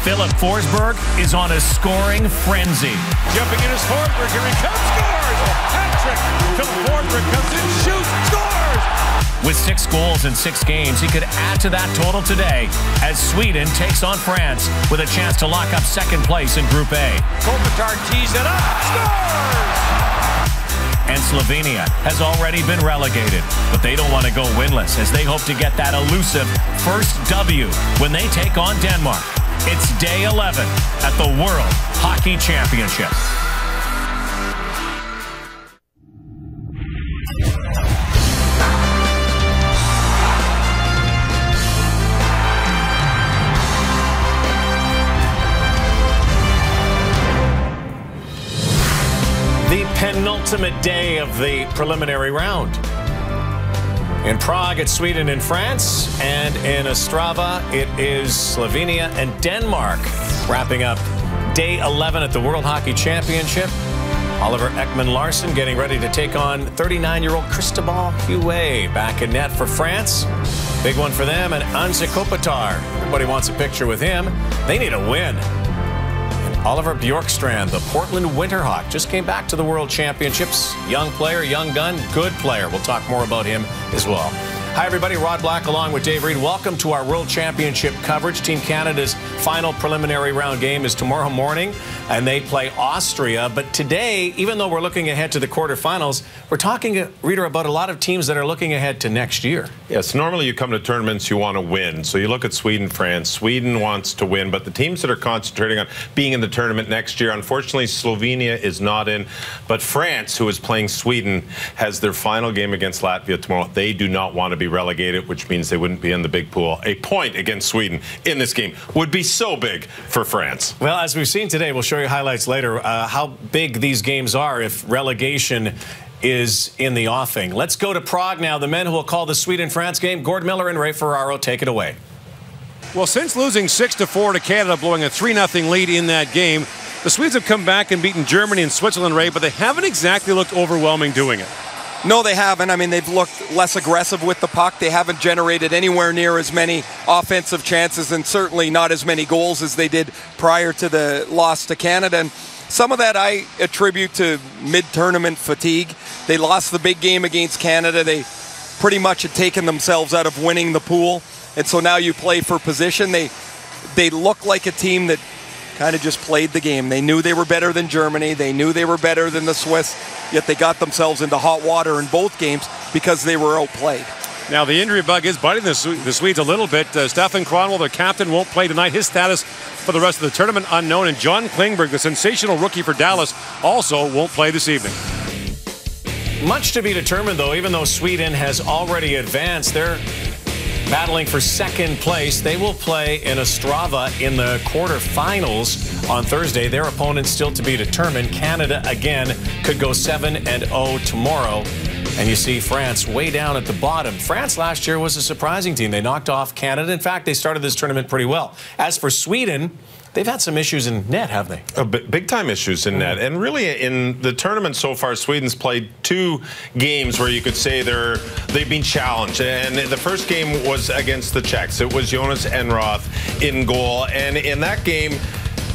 Philip Forsberg is on a scoring frenzy. Jumping in is Forsberg. Here he comes. Scores! Hat-trick. Philip Forsberg comes in, shoots, scores! With 6 goals in 6 games, he could add to that total today as Sweden takes on France with a chance to lock up second place in Group A. Kopitar tees it up. Scores! And Slovenia has already been relegated, but they don't want to go winless as they hope to get that elusive first W when they take on Denmark. It's day 11 at the World Hockey Championship. The penultimate day of the preliminary round. In Prague, it's Sweden and France, and in Ostrava, it is Slovenia and Denmark. Wrapping up day 11 at the World Hockey Championship. Oliver Ekman-Larsson getting ready to take on 39-year-old Cristobal Huet back in net for France. Big one for them, and Anze Kopitar. Everybody wants a picture with him. They need a win. Oliver Bjorkstrand, the Portland Winterhawk, just came back to the World Championships. Young player, young gun, good player. We'll talk more about him as well. Hi, everybody. Rod Black along with Dave Reed. Welcome to our World Championship coverage. Team Canada's final preliminary round game is tomorrow morning, and they play Austria. But today, even though we're looking ahead to the quarterfinals, we're talking, Reader, about a lot of teams that are looking ahead to next year. Yes, normally you come to tournaments, you want to win. So you look at Sweden, France. Sweden wants to win, but the teams that are concentrating on being in the tournament next year, unfortunately, Slovenia is not in. But France, who is playing Sweden, has their final game against Latvia tomorrow. They do not want to be relegated, which means they wouldn't be in the big pool. A point against Sweden in this game would be so big for France. Well, as we've seen today, we'll show you highlights later, how big these games are if relegation is in the offing. Let's go to Prague now. The men who will call the Sweden-France game, Gord Miller and Ray Ferraro, take it away. Well, since losing 6-4 to Canada, blowing a 3-0 lead in that game, the Swedes have come back and beaten Germany and Switzerland, Ray, but they haven't exactly looked overwhelming doing it. No, they haven't. I mean, they've looked less aggressive with the puck. They haven't generated anywhere near as many offensive chances and certainly not as many goals as they did prior to the loss to Canada. And some of that I attribute to mid-tournament fatigue. They lost the big game against Canada. They pretty much had taken themselves out of winning the pool. And so now you play for position. They look like a team that kind of just played the game. They knew they were better than Germany. They knew they were better than the Swiss, yet they got themselves into hot water in both games because they were outplayed. Now, the injury bug is biting the Swedes a little bit. Stefan Kronwall, their captain, won't play tonight. His status for the rest of the tournament unknown. And John Klingberg, the sensational rookie for Dallas, also won't play this evening. Much to be determined, though, even though Sweden has already advanced. They're battling for second place. They will play in Ostrava in the quarterfinals on Thursday. Their opponent still to be determined. Canada, again, could go 7-0 tomorrow. And you see France way down at the bottom. France last year was a surprising team. They knocked off Canada. In fact, they started this tournament pretty well. As for Sweden, they've had some issues in net, haven't they? Big-time issues in net. And really, in the tournament so far, Sweden's played 2 games where you could say they've been challenged. And the first game was against the Czechs. It was Jonas Enroth in goal. And in that game,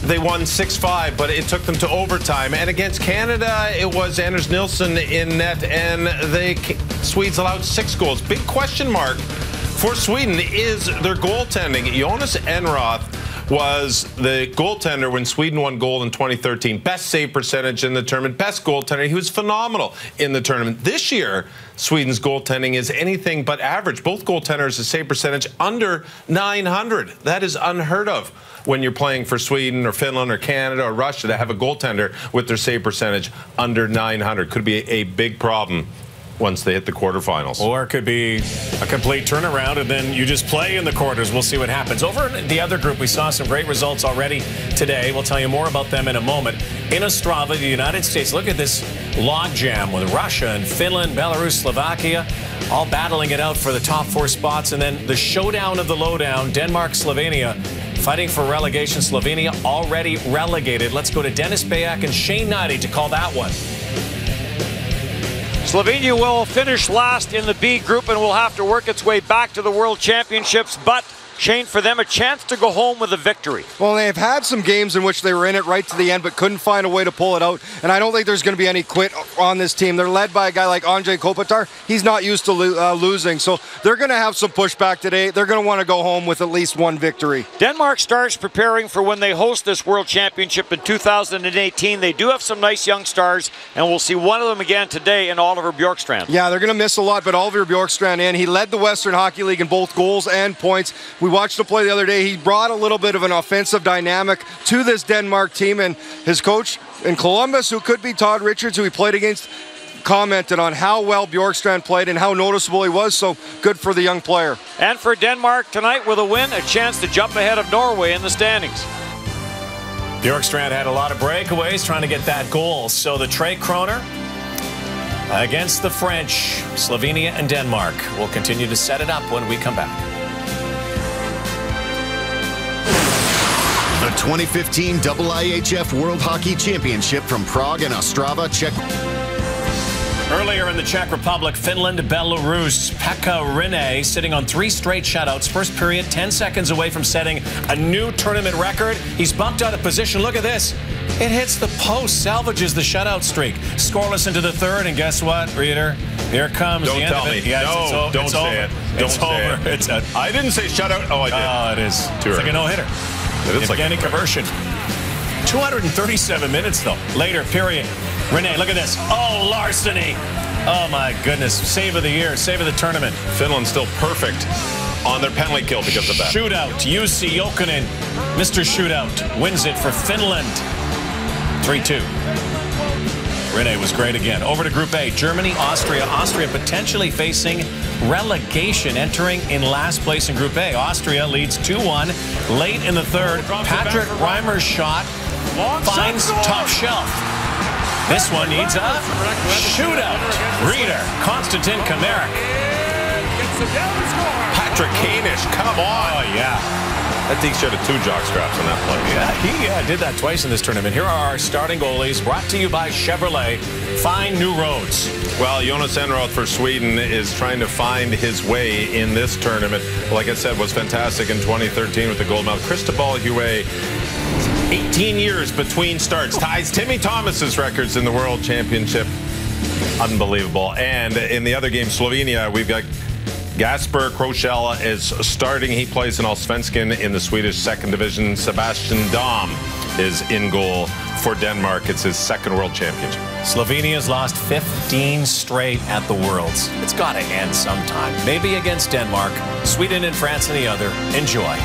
they won 6-5, but it took them to overtime. And against Canada, it was Anders Nilsson in net, and the Swedes allowed 6 goals. Big question mark for Sweden is their goaltending. Jonas Enroth was the goaltender when Sweden won gold in 2013. Best save percentage in the tournament, best goaltender. He was phenomenal in the tournament. This year, Sweden's goaltending is anything but average. Both goaltenders, a save percentage under 900. That is unheard of when you're playing for Sweden or Finland or Canada or Russia to have a goaltender with their save percentage under 900. Could be a big problem once they hit the quarterfinals. Or it could be a complete turnaround and then you just play in the quarters. We'll see what happens. Over in the other group, we saw some great results already today. We'll tell you more about them in a moment. In Ostrava, the United States, look at this logjam with Russia and Finland, Belarus, Slovakia, all battling it out for the top 4 spots. And then the showdown of the lowdown, Denmark, Slovenia, fighting for relegation. Slovenia already relegated. Let's go to Dennis Bayak and Shane Knighty to call that one. Slovenia will finish last in the B group and will have to work its way back to the World Championships, but Shane, for them, a chance to go home with a victory. Well, they've had some games in which they were in it right to the end, but couldn't find a way to pull it out. And I don't think there's going to be any quit on this team. They're led by a guy like Andrei Kopitar. He's not used to losing, so they're going to have some pushback today. They're going to want to go home with at least one victory. Denmark starts preparing for when they host this World Championship in 2018. They do have some nice young stars, and we'll see one of them again today in Oliver Bjorkstrand. Yeah, they're going to miss a lot, but Oliver Bjorkstrand in. He led the Western Hockey League in both goals and points. We watched him play the other day. He brought a little bit of an offensive dynamic to this Denmark team, and his coach in Columbus, who could be Todd Richards, who he played against, commented on how well Bjorkstrand played and how noticeable he was, so good for the young player. And for Denmark tonight with a win, a chance to jump ahead of Norway in the standings. Bjorkstrand had a lot of breakaways trying to get that goal, so the Tre Kroner against the French, Slovenia and Denmark. We'll continue to set it up when we come back. The 2015 IIHF World Hockey Championship from Prague and Ostrava, Czech. Earlier in the Czech Republic, Finland, Belarus, Pekka Rinne sitting on 3 straight shutouts. First period, 10 seconds away from setting a new tournament record. He's bumped out of position. Look at this. It hits the post, salvages the shutout streak. Scoreless into the third, and guess what, Reader? Here comes the end of it. Yes, no, don't say it. Don't say it. I didn't say shutout. Oh, I did. Oh, it is. It's like a no-hitter. It is like a conversion. 237 minutes, though. Later, period. Rinne, look at this. Oh, larceny. Oh, my goodness. Save of the year. Save of the tournament. Finland's still perfect on their penalty kill because of that. Shootout. Jussi Jokinen, Mr. Shootout, wins it for Finland. 3-2. Rinne was great again. Over to Group A. Germany, Austria. Austria potentially facing relegation, entering in last place in Group A. Austria leads 2-1 late in the third. Patrick Reimer's shot finds top shelf. This one needs a shootout. Reader, Konstantin Kamerek. Patrick Kanish, come on. Oh, yeah. I think he should have 2 jock straps on that play. Yeah, he did that twice in this tournament. Here are our starting goalies, brought to you by Chevrolet. Find new roads. Well, Jonas Enroth for Sweden is trying to find his way in this tournament. Like I said, was fantastic in 2013 with the gold medal. Cristobal Huet, 18 years between starts, ties Timmy Thomas's records in the World Championship. Unbelievable. And in the other game, Slovenia, we've got Gasper Krochel is starting. He plays in Allsvenskan in the Swedish second division. Sebastian Dahm is in goal for Denmark. It's his second World Championship. Slovenia's lost 15 straight at the Worlds. It's got to end sometime. Maybe against Denmark, Sweden and France in the other. Enjoy.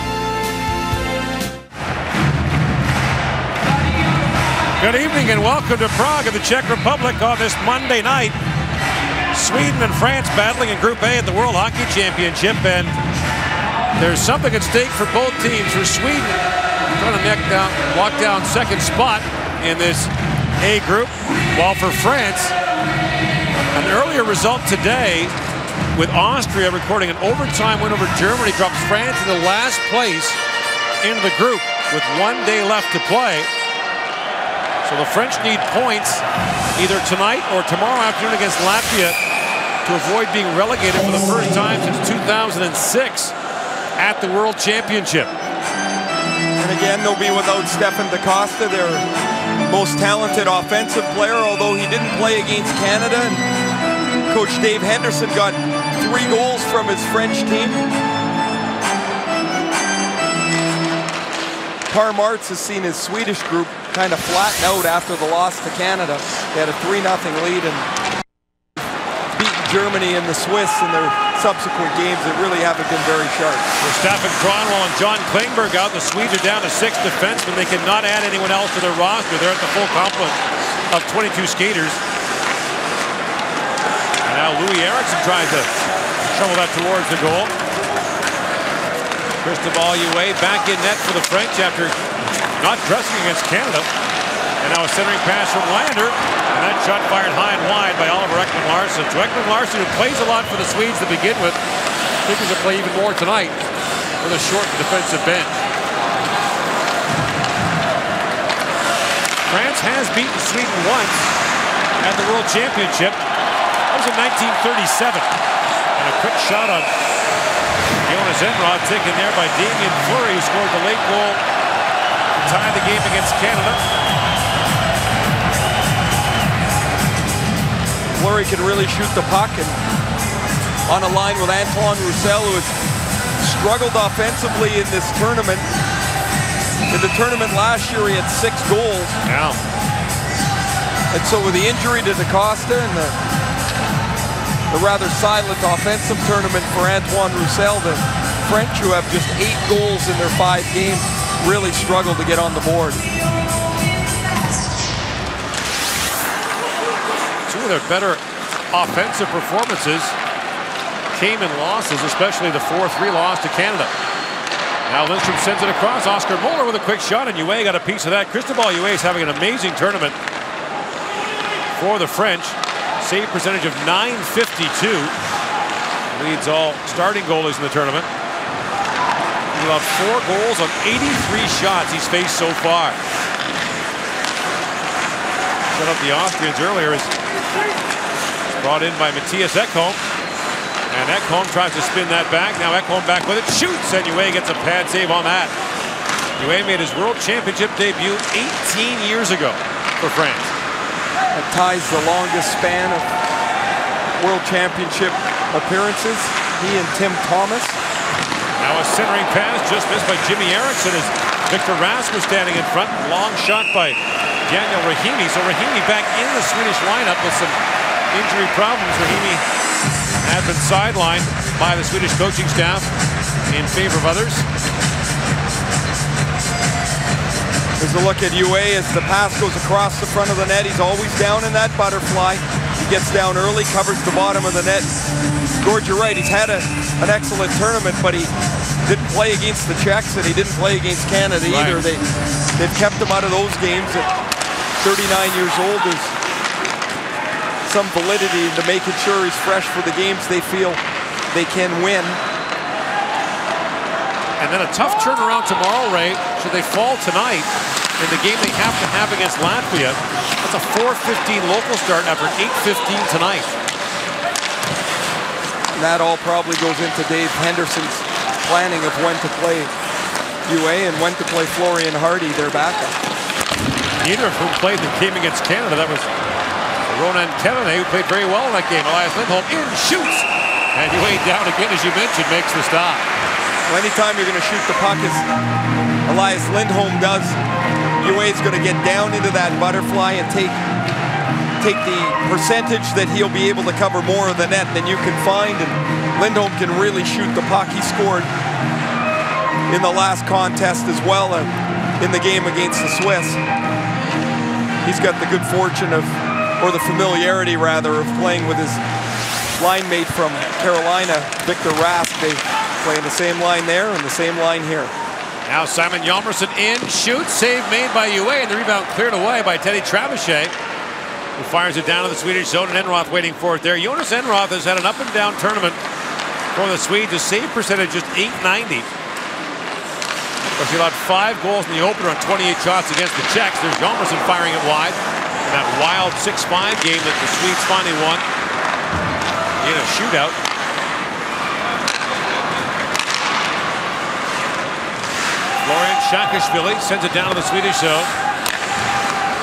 Good evening and welcome to Prague in the Czech Republic on this Monday night. Sweden and France battling in Group A at the World Hockey Championship, and there's something at stake for both teams. For Sweden, trying to walk down second spot in this A group, while for France, an earlier result today with Austria recording an overtime win over Germany drops France into last place in the group with 1 day left to play. So the French need points either tonight or tomorrow afternoon against Latvia to avoid being relegated for the first time since 2006 at the World Championship. And again, they'll be without Stefan Da Costa, their most talented offensive player, although he didn't play against Canada. And Coach Dave Henderson got 3 goals from his French team. Par Martz has seen his Swedish group kind of flatten out after the loss to Canada. They had a 3-0 lead and beaten Germany and the Swiss in their subsequent games that really haven't been very sharp. With Stefan Kronwall and John Klingberg out, the Swedes are down to 6 defensemen. They cannot add anyone else to their roster. They're at the full complement of 22 skaters. And now Louis Eriksson tries to shovel that towards the goal. Cristobal Huet back in net for the French after not dressing against Canada. And now a centering pass from Lander. And that shot fired high and wide by Oliver Ekman-Larsson. So Ekman-Larsson, who plays a lot for the Swedes to begin with, figures to play even more tonight with a short defensive bench. France has beaten Sweden once at the World Championship. That was in 1937. And a quick shot on Jonas Enroth taken there by Damien Fleury, who scored the late goal to tie the game against Canada. Fleury can really shoot the puck, and on a line with Antoine Roussel, who has struggled offensively in this tournament. In the tournament last year, he had 6 goals. Yeah. And so with the injury to DaCosta and the rather silent offensive tournament for Antoine Roussel, the French, who have just 8 goals in their 5 games, really struggled to get on the board. Two of their better offensive performances came in losses, especially the 4-3 loss to Canada. Now Lindstrom sends it across. Oscar Moeller with a quick shot, and Huet got a piece of that. Cristobal Huet is having an amazing tournament for the French. Save percentage of .952. Leads all starting goalies in the tournament. He's allowed 4 goals on 83 shots he's faced so far. Set up the Austrians earlier is brought in by Matthias Ekholm. And Ekholm tries to spin that back. Now Ekholm back with it, shoots, and Huet gets a pad save on that. Huet made his World Championship debut 18 years ago for France. That ties the longest span of World Championship appearances. He and Tim Thomas. Now a centering pass just missed by Jimmy Eriksson as Victor Rask was standing in front. Long shot by Daniel Rahimi. So Rahimi back in the Swedish lineup with some injury problems. Rahimi had been sidelined by the Swedish coaching staff in favor of others. There's a look at Huet as the pass goes across the front of the net. He's always down in that butterfly. He gets down early, covers the bottom of the net. Gord, you're right, he's had an excellent tournament, but he didn't play against the Czechs and he didn't play against Canada either. Right. They've kept him out of those games. At 39 years old, there's some validity into making sure he's fresh for the games they feel they can win. And then a tough turnaround tomorrow, Ray, should they fall tonight in the game they have to have against Latvia. That's a 4:15 local start after 8:15 tonight. And that all probably goes into Dave Henderson's planning of when to play Huet and when to play Florian Hardy, their backup. Neither of whom played the game against Canada. That was Ronan Kevene, who played very well in that game. Elias Lindholm in, shoots, and Huet down again, as you mentioned, makes the stop. Well, anytime you're going to shoot the puck, as Elias Lindholm does, Huet's going to get down into that butterfly and take the percentage that he'll be able to cover more of the net than you can find. And Lindholm can really shoot the puck. He scored in the last contest as well in the game against the Swiss. He's got the good fortune of, or the familiarity rather, of playing with his line mate from Carolina, Victor Rask. They play in the same line there and the same line here. Now Simon Hjalmarsson in, shoots, save made by Huet, and the rebound cleared away by Teddy Trebuchet, who fires it down to the Swedish zone, and Enroth waiting for it there. Jonas Enroth has had an up and down tournament for the Swedes. His save percentage just .890. Of course, he allowed 5 goals in the opener on 28 shots against the Czechs. There's Hjalmarsson firing it wide in that wild 6-5 game that the Swedes finally won in a shootout. Florian Shakashvili sends it down to the Swedish zone.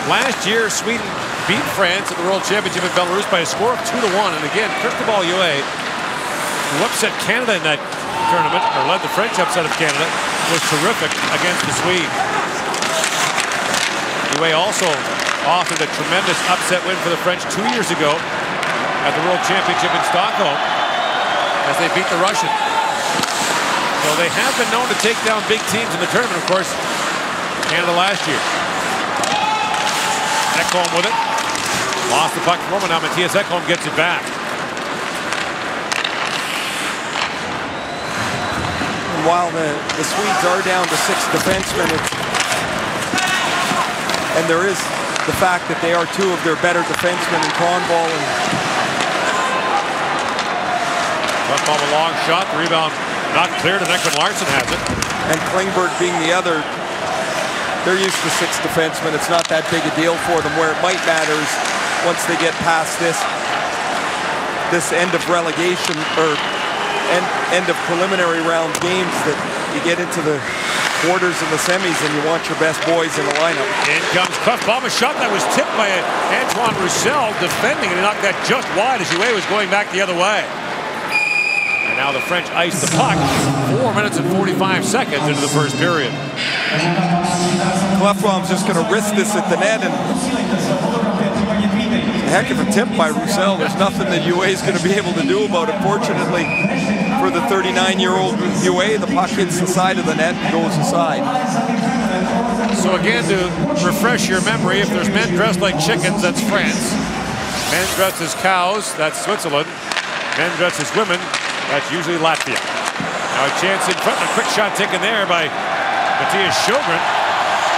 Last year, Sweden beat France at the World Championship in Belarus by a score of 2-1. And again, Cristobal Huet, who upset Canada in that tournament, or led the French upset of Canada, was terrific against the Swedes. Huet also authored a tremendous upset win for the French 2 years ago at the World Championship in Stockholm as they beat the Russians. So they have been known to take down big teams in the tournament, of course, Canada last year. Ekholm with it. Lost the puck from him, now Matthias Ekholm gets it back. And while the Swedes are down to 6 defensemen, and there is the fact that they are 2 of their better defensemen in Kronwall and Left ball, a long shot, the rebound not cleared, and Ekman-Larsson has it. And Klingberg being the other, they're used to 6 defensemen. It's not that big a deal for them. Where it might matter is once they get past this end of relegation, or end of preliminary round games that you get into the quarters and the semis and you want your best boys in the lineup. In comes Clef Bomb, a shot that was tipped by Antoine Roussel defending, and he knocked that just wide as Yue was going back the other way. And now the French ice the puck 4 minutes and 45 seconds into the first period. Clefbaum's just going to risk this at the net, and a heck of a tip by Roussel. There's nothing that Yue is going to be able to do about it. Fortunately for the 39-year-old Yue, the puck hits the side of the net and goes aside. So again, to refresh your memory, if there's men dressed like chickens, that's France. Men dressed as cows, that's Switzerland. Men dressed as women, that's usually Latvia. Now a chance in front, a quick shot taken there by Matthias Sjogren.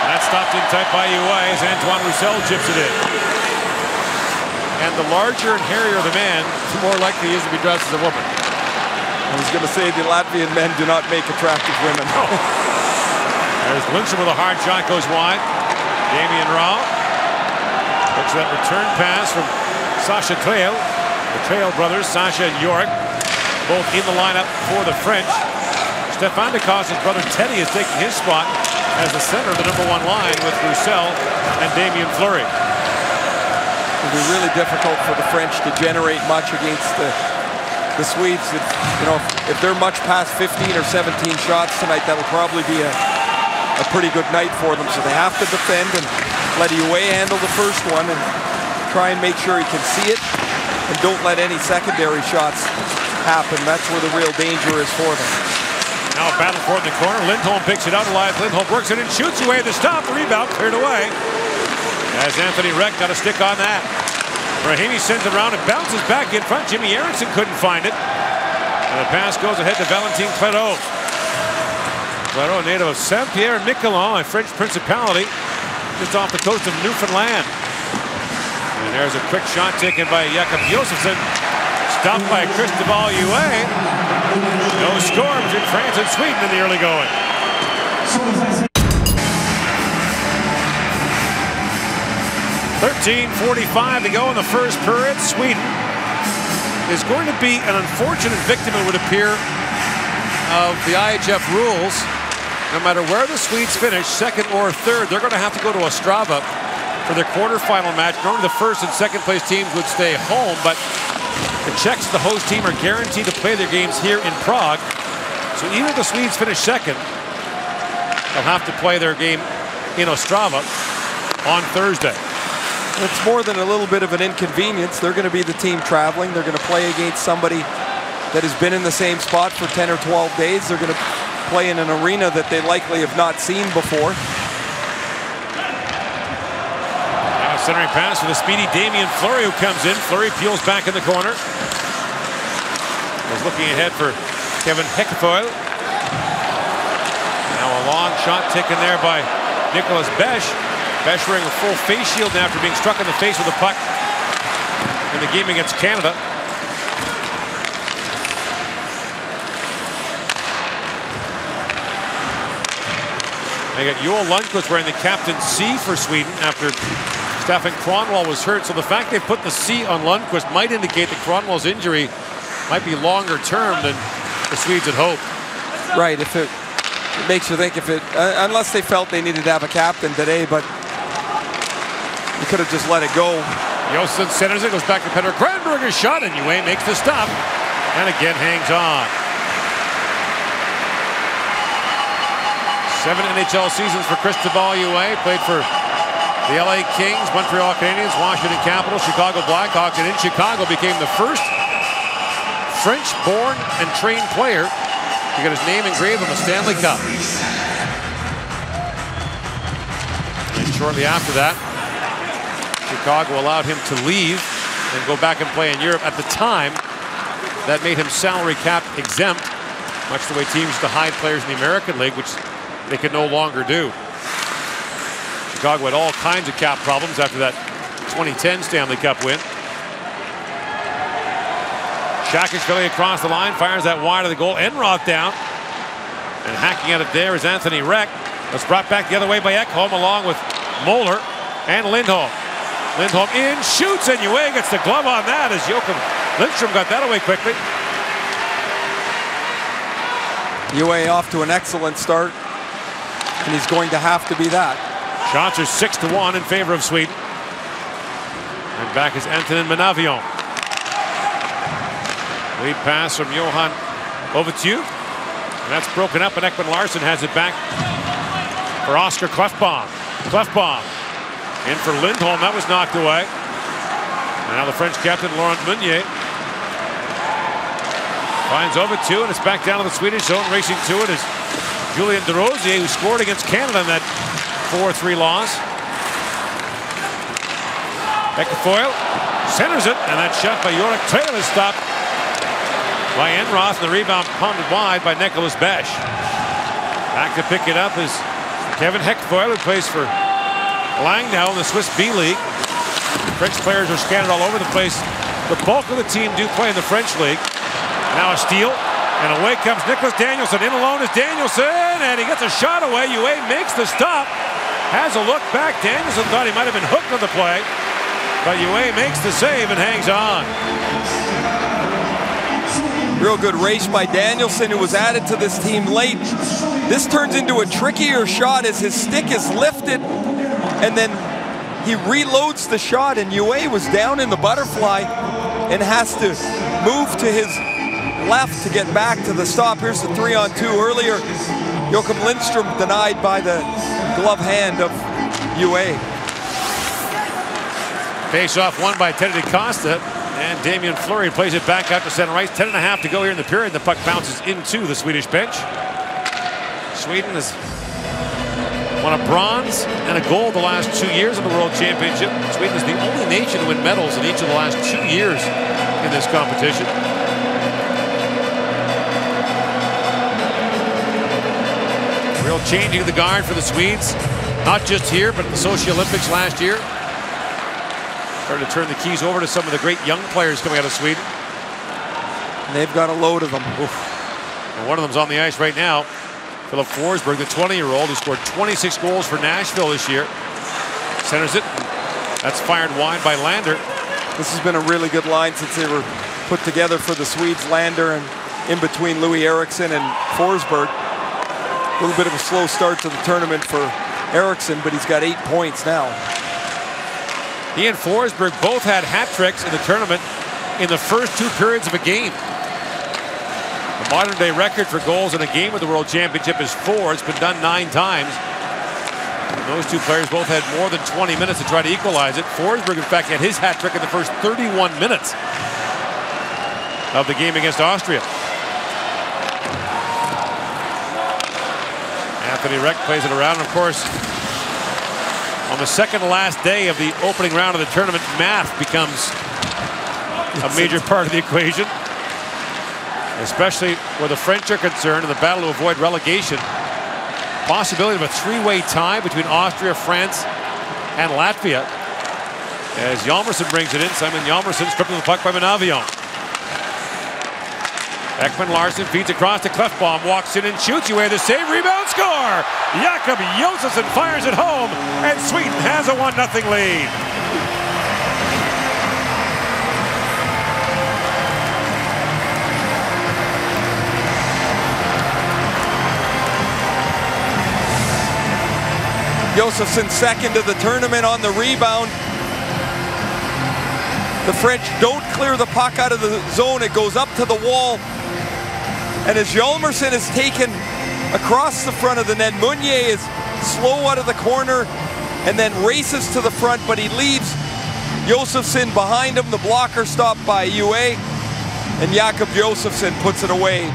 That's stopped in tight by Yue as Antoine Roussel chips it in. And the larger and hairier the man, the more likely he is to be dressed as a woman. I was going to say the Latvian men do not make attractive women. Oh. There's Lindstrom with a hard shot, goes wide. Damien Rao looks at that return pass from Sasha Trail. The Trail brothers, Sasha and Yorick, both in the lineup for the French. Stefan DeCosse's brother Teddy is taking his spot as the center of the #1 line with Roussel and Damien Fleury. It'll be really difficult for the French to generate much against the Swedes. If they're much past 15 or 17 shots tonight, that'll probably be a pretty good night for them. So they have to defend and let Yue handle the first one and try and make sure he can see it, and don't let any secondary shots happen. That's where the real danger is for them. Now a battle for it in the corner. Lindholm picks it out. Elias Lindholm works it and shoots Yue to stop. The rebound cleared away as Anthony Reck got a stick on that. Rahimi sends it around and bounces back in front. Jimmy Eriksson couldn't find it. And the pass goes ahead to Valentin Clairot. Clairot, native of Saint-Pierre-Miquelon, a French principality just off the coast of Newfoundland. And there's a quick shot taken by Jakob Josefsson. Stopped by Cristobal Yue. No score between France and Sweden in the early going. 13:45 to go in the first period. Sweden is going to be an unfortunate victim, it would appear, of the IIHF rules. No matter where the Swedes finish, second or third, they're going to have to go to Ostrava for their quarterfinal match. Normally the first and second place teams would stay home, but the Czechs, the host team, are guaranteed to play their games here in Prague. So even if the Swedes finish second, they'll have to play their game in Ostrava on Thursday. It's more than a little bit of an inconvenience. They're going to be the team traveling. They're going to play against somebody that has been in the same spot for 10 or 12 days. They're going to play in an arena that they likely have not seen before. Now centering pass for the speedy Damien Fleury, who comes in. Fleury peels back in the corner. Was looking ahead for Kevin Heckefoil. Now a long shot taken there by Nicholas Besch. Besch wearing a full face shield now after being struck in the face with a puck in the game against Canada. They got Joel Lundqvist wearing the captain C for Sweden after Stefan Kronwall was hurt. So the fact they put the C on Lundqvist might indicate that Kronwall's injury might be longer term than the Swedes had hoped. Right, if it makes you think, unless they felt they needed to have a captain today, but you could have just let it go. Josefsson centers it, goes back to Petter Granberger's shot, and Yue makes the stop, and again hangs on. 7 NHL seasons for Cristobal Yue, played for the LA Kings, Montreal Canadiens, Washington Capitals, Chicago Blackhawks, and in Chicago became the first French-born and trained player to get his name engraved on the Stanley Cup. And shortly after that, Chicago allowed him to leave and go back and play in Europe. At the time, that made him salary cap exempt, much the way teams used to hide players in the American League, which they could no longer do. Chicago had all kinds of cap problems after that 2010 Stanley Cup win. Shackishvili across the line, fires that wide of the goal. Enroth down. And hacking at it there is Anthony Reck. It's brought back the other way by Ekholm along with Moeller and Lindholm. Lindholm in, shoots, and Yue gets the glove on that as Joachim Lindstrom got that away quickly. UA off to an excellent start, and he's going to have to be that. Shots are 6-1 in favor of Sweden. And back is Antonin Manavion. Lead pass from Johan Ovitiu. And that's broken up, and Ekman-Larsson has it back for Oscar Klefbom. Klefbom in for Lindholm. That was knocked away. And now the French captain, Laurent Meunier, finds Ovitiu, and it's back down to the Swedish zone. Racing to it is Julien Desrosiers, who scored against Canada in that 4-3 loss. Ekman-Larsson centers it, and that shot by Jorik Trail is stopped by Enroth, and the rebound pounded wide by Nicholas Besch. Back to pick it up is Kevin Ekman-Larsson, who plays for Langnau in the Swiss B-League. French players are scattered all over the place. The bulk of the team do play in the French league. Now a steal, and away comes Nicholas Danielson. In alone is Danielson, and he gets a shot away. UA makes the stop, has a look back. Danielson thought he might have been hooked on the play, but UA makes the save and hangs on. Real good race by Danielson, who was added to this team late. This turns into a trickier shot as his stick is lifted, and then he reloads the shot, and UA was down in the butterfly and has to move to his left to get back to the stop. Here's the 3-on-2 earlier. Joachim Lindstrom denied by the glove hand of UA. Face-off won by Teddy DaCosta, and Damien Fleury plays it back out to center ice. 10.5 to go here in the period. The puck bounces into the Swedish bench. Sweden has won a bronze and a gold the last 2 years of the World Championship. Sweden is the only nation to win medals in each of the last 2 years in this competition. Real changing of the guard for the Swedes, not just here, but at the Sochi Olympics last year. Started to turn the keys over to some of the great young players coming out of Sweden. And they've got a load of them. And one of them's on the ice right now. Philip Forsberg, the 20-year-old, who scored 26 goals for Nashville this year. Centers it. That's fired wide by Lander. This has been a really good line since they were put together for the Swedes. Lander and in between Louis Eriksson and Forsberg. A little bit of a slow start to the tournament for Eriksson, but he's got 8 points now. He and Forsberg both had hat tricks in the tournament in the first 2 periods of a game. The modern day record for goals in a game of the World Championship is 4. It's been done 9 times. And those 2 players both had more than 20 minutes to try to equalize it. Forsberg, in fact, had his hat trick in the first 31 minutes of the game against Austria. Anthony Reck plays it around, and of course, on the second to last day of the opening round of the tournament, math becomes a major part of the equation, especially where the French are concerned in the battle to avoid relegation. Possibility of a 3-way tie between Austria, France, and Latvia. As Hjalmarsson brings it in, Simon Hjalmarsson stripped of the puck by Manavion. Ekman-Larsson feeds across to Klefbom, walks in and shoots. UA the save, rebound, score! Jakob Josefsson fires it home, and Sweden has a 1-0 lead. Josefsson second of the tournament on the rebound. The French don't clear the puck out of the zone. It goes up to the wall. And as Hjalmarsson is taken across the front of the net, Meunier is slow out of the corner and then races to the front, but he leaves Josefsson behind him. The blocker stopped by UA, and Jakob Josefsson puts it away.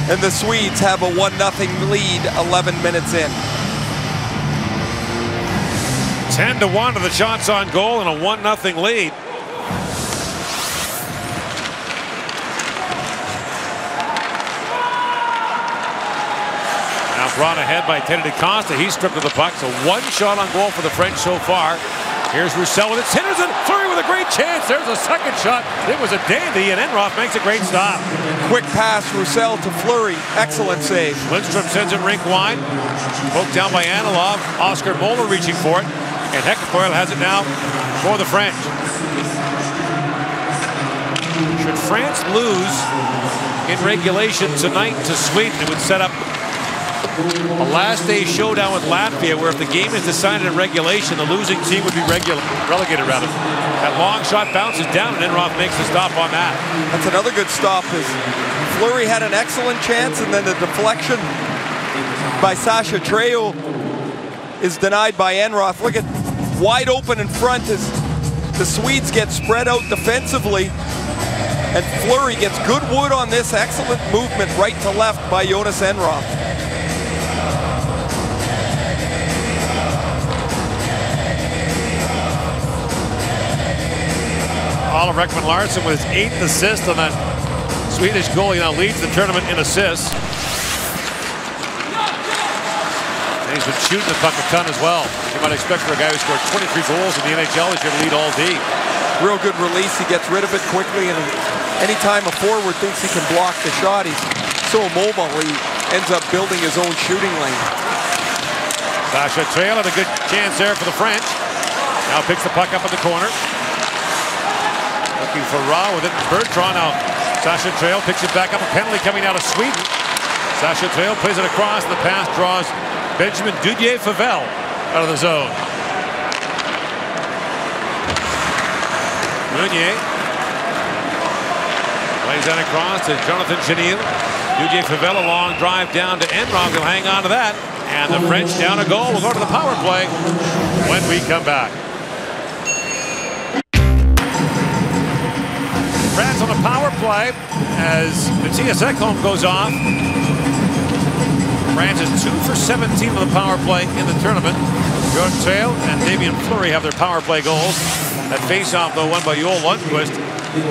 And the Swedes have a 1-0 lead 11 minutes in. 10-1 to the shots on goal and a 1-0 lead. Now brought ahead by Teddy DaCosta. He's stripped of the puck, so 1 shot on goal for the French so far. Here's Roussel with it. Henderson, Fleury with a great chance. There's a second shot. It was a dandy, and Enroth makes a great stop. Quick pass, Roussel to Fleury. Excellent save. Lindstrom sends it rink wide. Poked down by Anilov. Oscar Moeller reaching for it. And Ekman-Larsson has it now for the French. Should France lose in regulation tonight to Sweden, it would set up a last day showdown with Latvia, where if the game is decided in regulation, the losing team would be relegated rather. That long shot bounces down, and Enroth makes the stop on that. That's another good stop. Fleury had an excellent chance, and then the deflection by Sasha Treo is denied by Enroth. Look at wide open in front as the Swedes get spread out defensively, and Fleury gets good wood on this excellent movement right to left by Jonas Enroth. Oliver Ekman-Larsson with his 8th assist on that Swedish goal. He now leads the tournament in assists. And he's been shooting the puck a ton as well. You might expect for a guy who scored 23 goals in the NHL, he's going to lead all D. Real good release. He gets rid of it quickly, and anytime a forward thinks he can block the shot, he's so mobile he ends up building his own shooting lane. Sasha Treo had a good chance there for the French. Now picks the puck up in the corner. Looking for Ra with it. Bertrand now. Sasha Treo picks it back up. A penalty coming out of Sweden. Sasha Treo plays it across, and the pass draws Benjamin Dudier-Favell out of the zone. Meunier plays that across to Jonathan Chenille. Dudier-Favell, a long drive down to Enroth. He'll hang on to that. And the French down a goal. We'll go to the power play when we come back. France on the power play as Matthias Ekholm goes off. France is 2 for 17 on the power play in the tournament. Jorg Trail and Damien Fleury have their power play goals. That face-off, though, won by Joel Lundqvist.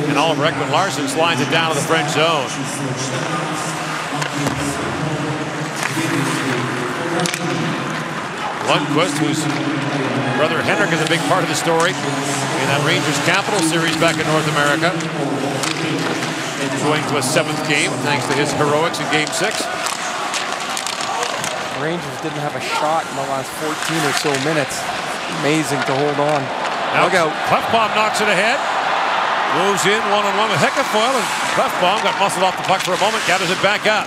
And Oliver Ekman-Larsson slides it down to the French zone. Lundqvist, whose brother Henrik is a big part of the story in that Rangers Capital Series back in North America. Going to a 7th game thanks to his heroics in Game 6. Rangers didn't have a shot in the last 14 or so minutes. Amazing to hold on. Now, look out. Klefbom knocks it ahead. Moves in one-on-one with Heckefoil, and Klefbom got muscled off the puck for a moment, gathers it back up.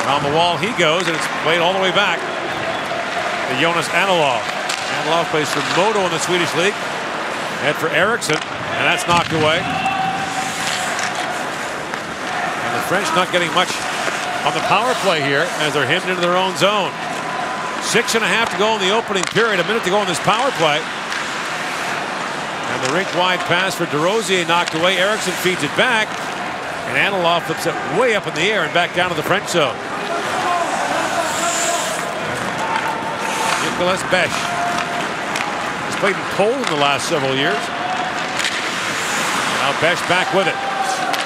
On the wall he goes, and it's played all the way back to Jonas Anilov. Anilov plays for Modo in the Swedish league. Head for Eriksson, and that's knocked away. And the French not getting much on the power play here as they're hemmed into their own zone. 6.5 to go in the opening period, a minute to go in this power play. And the rink-wide pass for DeRosier knocked away. Eriksson feeds it back, and Anilov flips it way up in the air and back down to the French zone. Nicolas Besch has played in Poland the last several years. Now Besch back with it.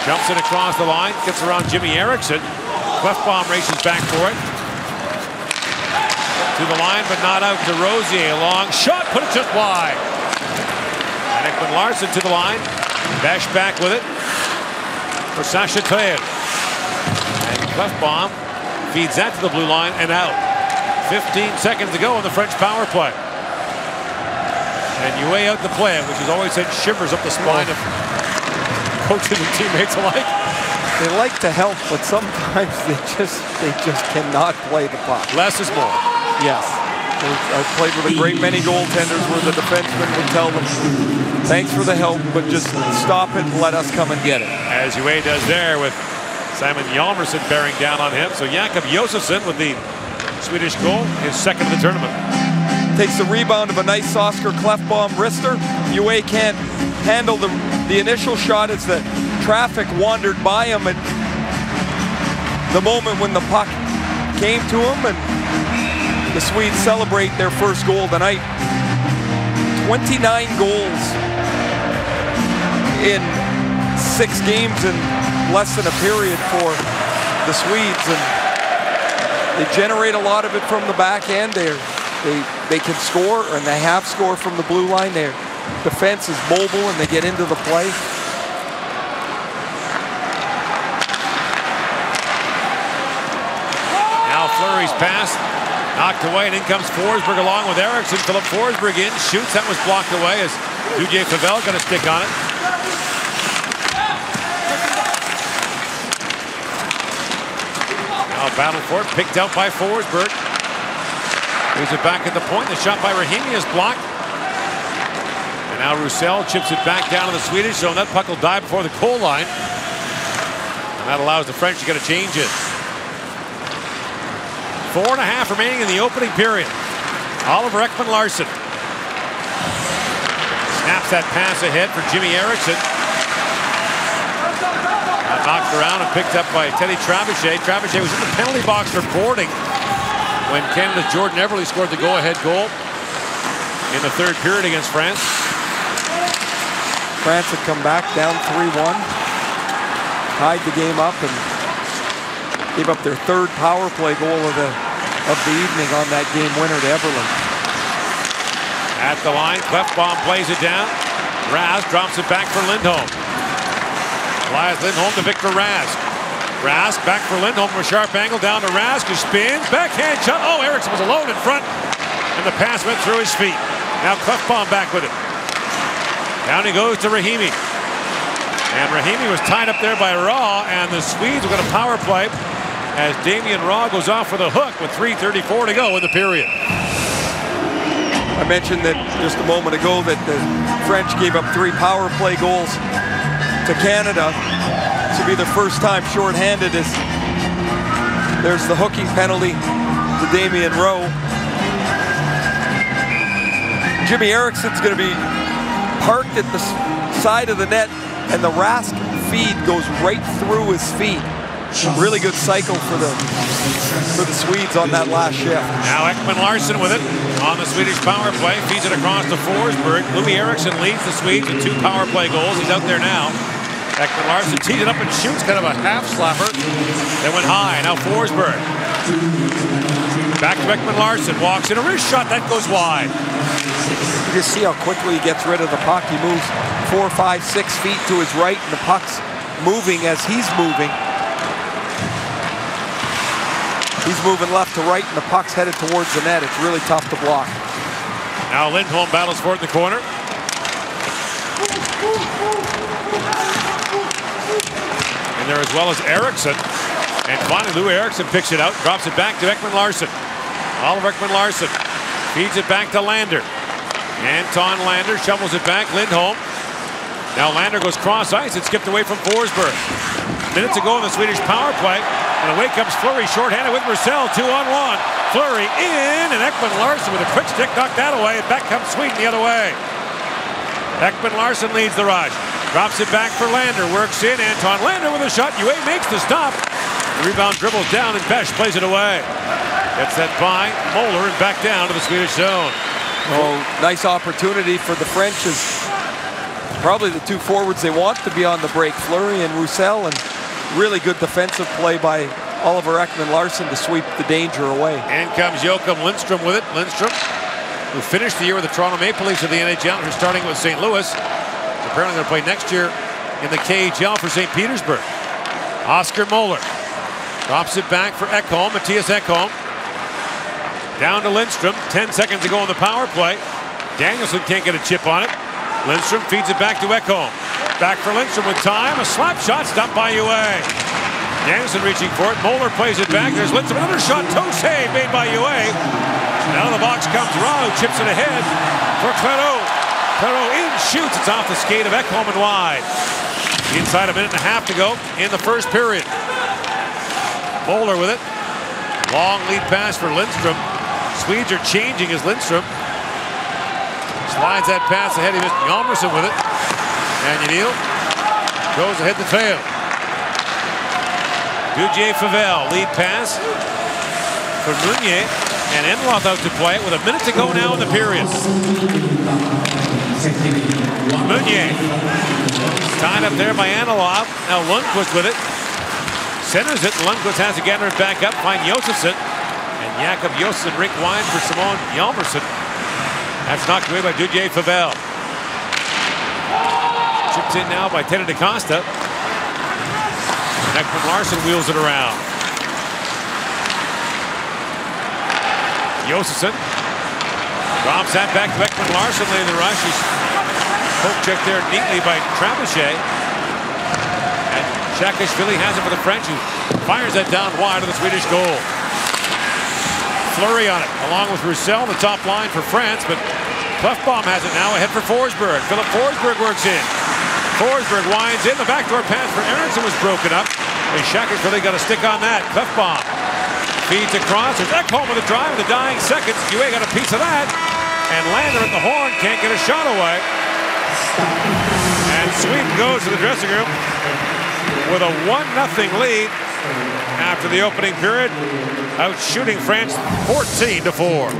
Jumps it across the line, gets around Jimmy Eriksson. Klefbom races back for it. To the line, but not out to Rosier. A long shot, put it just wide. And Ekman-Larsson to the line. Besch back with it for Sasha Treo. And Klefbom feeds that to the blue line and out. 15 seconds to go in the French power play. And Huet out to play it, which has always sent shivers up the spine of coaches and teammates alike. They like to help, but sometimes they just cannot play the puck. Less is more. Yes. I've played with a great many goaltenders where the defenseman would tell them, thanks for the help, but just stop it and let us come and get it. As Huet does there with Simon Hjalmarsson bearing down on him. So Jakob Josefsson with the Swedish goal, his 2nd of the tournament. Takes the rebound of a nice Oscar Klefbom wrister. Huet can't handle the initial shot as the traffic wandered by him at the moment when the puck came to him, and the Swedes celebrate their first goal tonight. 29 goals in 6 games in less than a period for the Swedes, and they generate a lot of it from the back end. They can score, and they have scored from the blue line. Their defense is mobile, and they get into the play. Now Fleury's pass knocked away, and in comes Forsberg along with Eriksson. Philip Forsberg in, shoots. That was blocked away as Dudier-Favell got a stick on it. battle for it, picked out by Forsberg. Moves it back at the point. The shot by Rahimi is blocked. And now Roussel chips it back down to the Swedish zone. That puck will die before the goal line. And that allows the French to get a change in. 4.5 remaining in the opening period. Oliver Ekman-Larsson snaps that pass ahead for Jimmy Eriksson. Knocked around and picked up by Teddy Trebuchet. Trebuchet was in the penalty box for boarding when Canada's Jordan Everly scored the go-ahead goal in the third period against France. France had come back down 3-1, tied the game up, and gave up their third power play goal of the evening on that game winner to Everly. At the line, Klefbom plays it down. Raz drops it back for Lindholm. Elias Lindholm to Victor Rask. Rask back for Lindholm from a sharp angle down to Rask, who spins. Backhand shot. Oh, Eriksson was alone in front, and the pass went through his feet. Now Klefbom back with it. Down he goes to Rahimi. And Rahimi was tied up there by Raw, and the Swedes will get a power play as Damien Raw goes off with a hook with 3:34 to go in the period. I mentioned that just a moment ago that the French gave up 3 power play goals to Canada. This will be the first time shorthanded as there's the hooking penalty to Damien Rowe. Jimmy Eriksson's going to be parked at the side of the net, and the Rask feed goes right through his feet. Really good cycle for the Swedes on that last shift. Now Ekman-Larsson with it on the Swedish power play. Feeds it across to Forsberg. Louis Eriksson leads the Swedes with 2 power play goals. He's out there now. Ekman-Larsson tees it up and shoots kind of a half slapper. They went high. Now Forsberg. Back to Ekman-Larsson. Walks in a wrist shot. That goes wide. You just see how quickly he gets rid of the puck. He moves 4, 5, 6 feet to his right, and the puck's moving as he's moving. He's moving left to right, and the puck's headed towards the net. It's really tough to block. Now Lindholm battles for it in the corner. In there as well as Eriksson. And finally, Louis Eriksson picks it out, drops it back to Ekman-Larsson. Oliver Ekman-Larsson feeds it back to Lander. Anton Lander shovels it back. Lindholm. Now Lander goes cross ice. It skipped away from Forsberg. Minutes ago in the Swedish power play. And away comes Fleury, shorthanded with Roussel, 2-on-1. Fleury in, and Ekman-Larsson with a quick stick knocked that away, and back comes Sweden the other way. Ekman-Larsson leads the rush. Drops it back for Lander, works in. Anton Lander with a shot. Ue makes the stop. The rebound dribbles down, and Besch plays it away. Gets that by Moeller and back down to the Swedish zone. Oh, nice opportunity for the French. Is probably the 2 forwards they want to be on the break, Fleury and Roussel, and really good defensive play by Oliver Ekman-Larsson to sweep the danger away. And comes Joachim Lindstrom with it. Lindstrom, who finished the year with the Toronto Maple Leafs of the NHL, who's starting with St. Louis. Apparently going to play next year in the KHL for St. Petersburg. Oscar Moeller drops it back for Ekholm, Matthias Ekholm. Down to Lindstrom, 10 seconds to go on the power play. Danielson can't get a chip on it. Lindstrom feeds it back to Ekholm. Back for Lindstrom with time. A slap shot stopped by Ue. Danielson reaching for it. Moeller plays it back. There's Lindstrom. Another shot. Toe save made by Ue. Now the box comes Raw, who chips it ahead for Claro. Claro in, shoots. It's off the skate of Ekholm and wide. Inside a minute and a half to go in the first period. Moeller with it. Long lead pass for Lindstrom. Swedes are changing as Lindstrom slides that pass ahead. He missed Hjalmarsson with it. And Yanil goes ahead to fail. Dudier Favell, lead pass for Meunier. And Enloth out to play it with a minute to go now in the period. Meunier tied up there by Enloth. Now Lundqvist with it. Centers it. Lundqvist has to gather it back up. Find Josefsson. And Jakob Josefsson rink wide for Simon Hjalmarsson. That's knocked away by Dudier Favell. Chipped in now by Teddy DaCosta. Ekman-Larsson wheels it around. Josefsson drops that back to Ekman-Larsson late in the rush. He's poke checked there neatly by Trebuchet. And Saakashvili has it for the French, who fires that down wide of the Swedish goal. Fleury on it, along with Roussel on the top line for France, but Klefbom has it now ahead for Forsberg. Philip Forsberg works in. Forsberg winds in. The backdoor pass for Eriksson was broken up. And Saakashvili got a stick on that. Klefbom feeds across. There's Ekholm with a drive in the dying seconds. UA got a piece of that. And Lander at the horn can't get a shot away. And Sweden goes to the dressing room with a 1-0 lead after the opening period, out shooting France 14-4.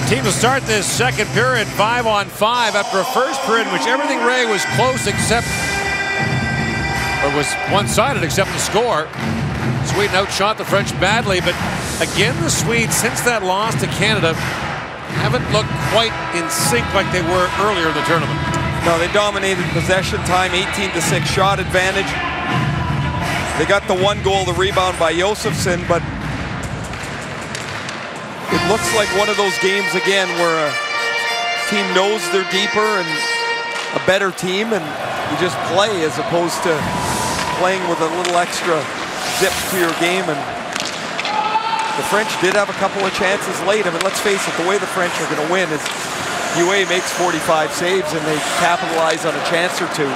Team will start this second period 5-on-5 after a first period in which everything, Ray, was close except, or was one-sided except the score. Sweden outshot the French badly, but again the Swedes, since that loss to Canada, haven't looked quite in sync like they were earlier in the tournament. No, they dominated possession time, 18-6 shot advantage. They got the one goal, the rebound by Josefsson, but it looks like one of those games again where a team knows they're deeper and a better team, and you just play as opposed to playing with a little extra zip to your game. And the French did have a couple of chances late. I mean, let's face it, the way the French are going to win is UA makes 45 saves and they capitalize on a chance or two.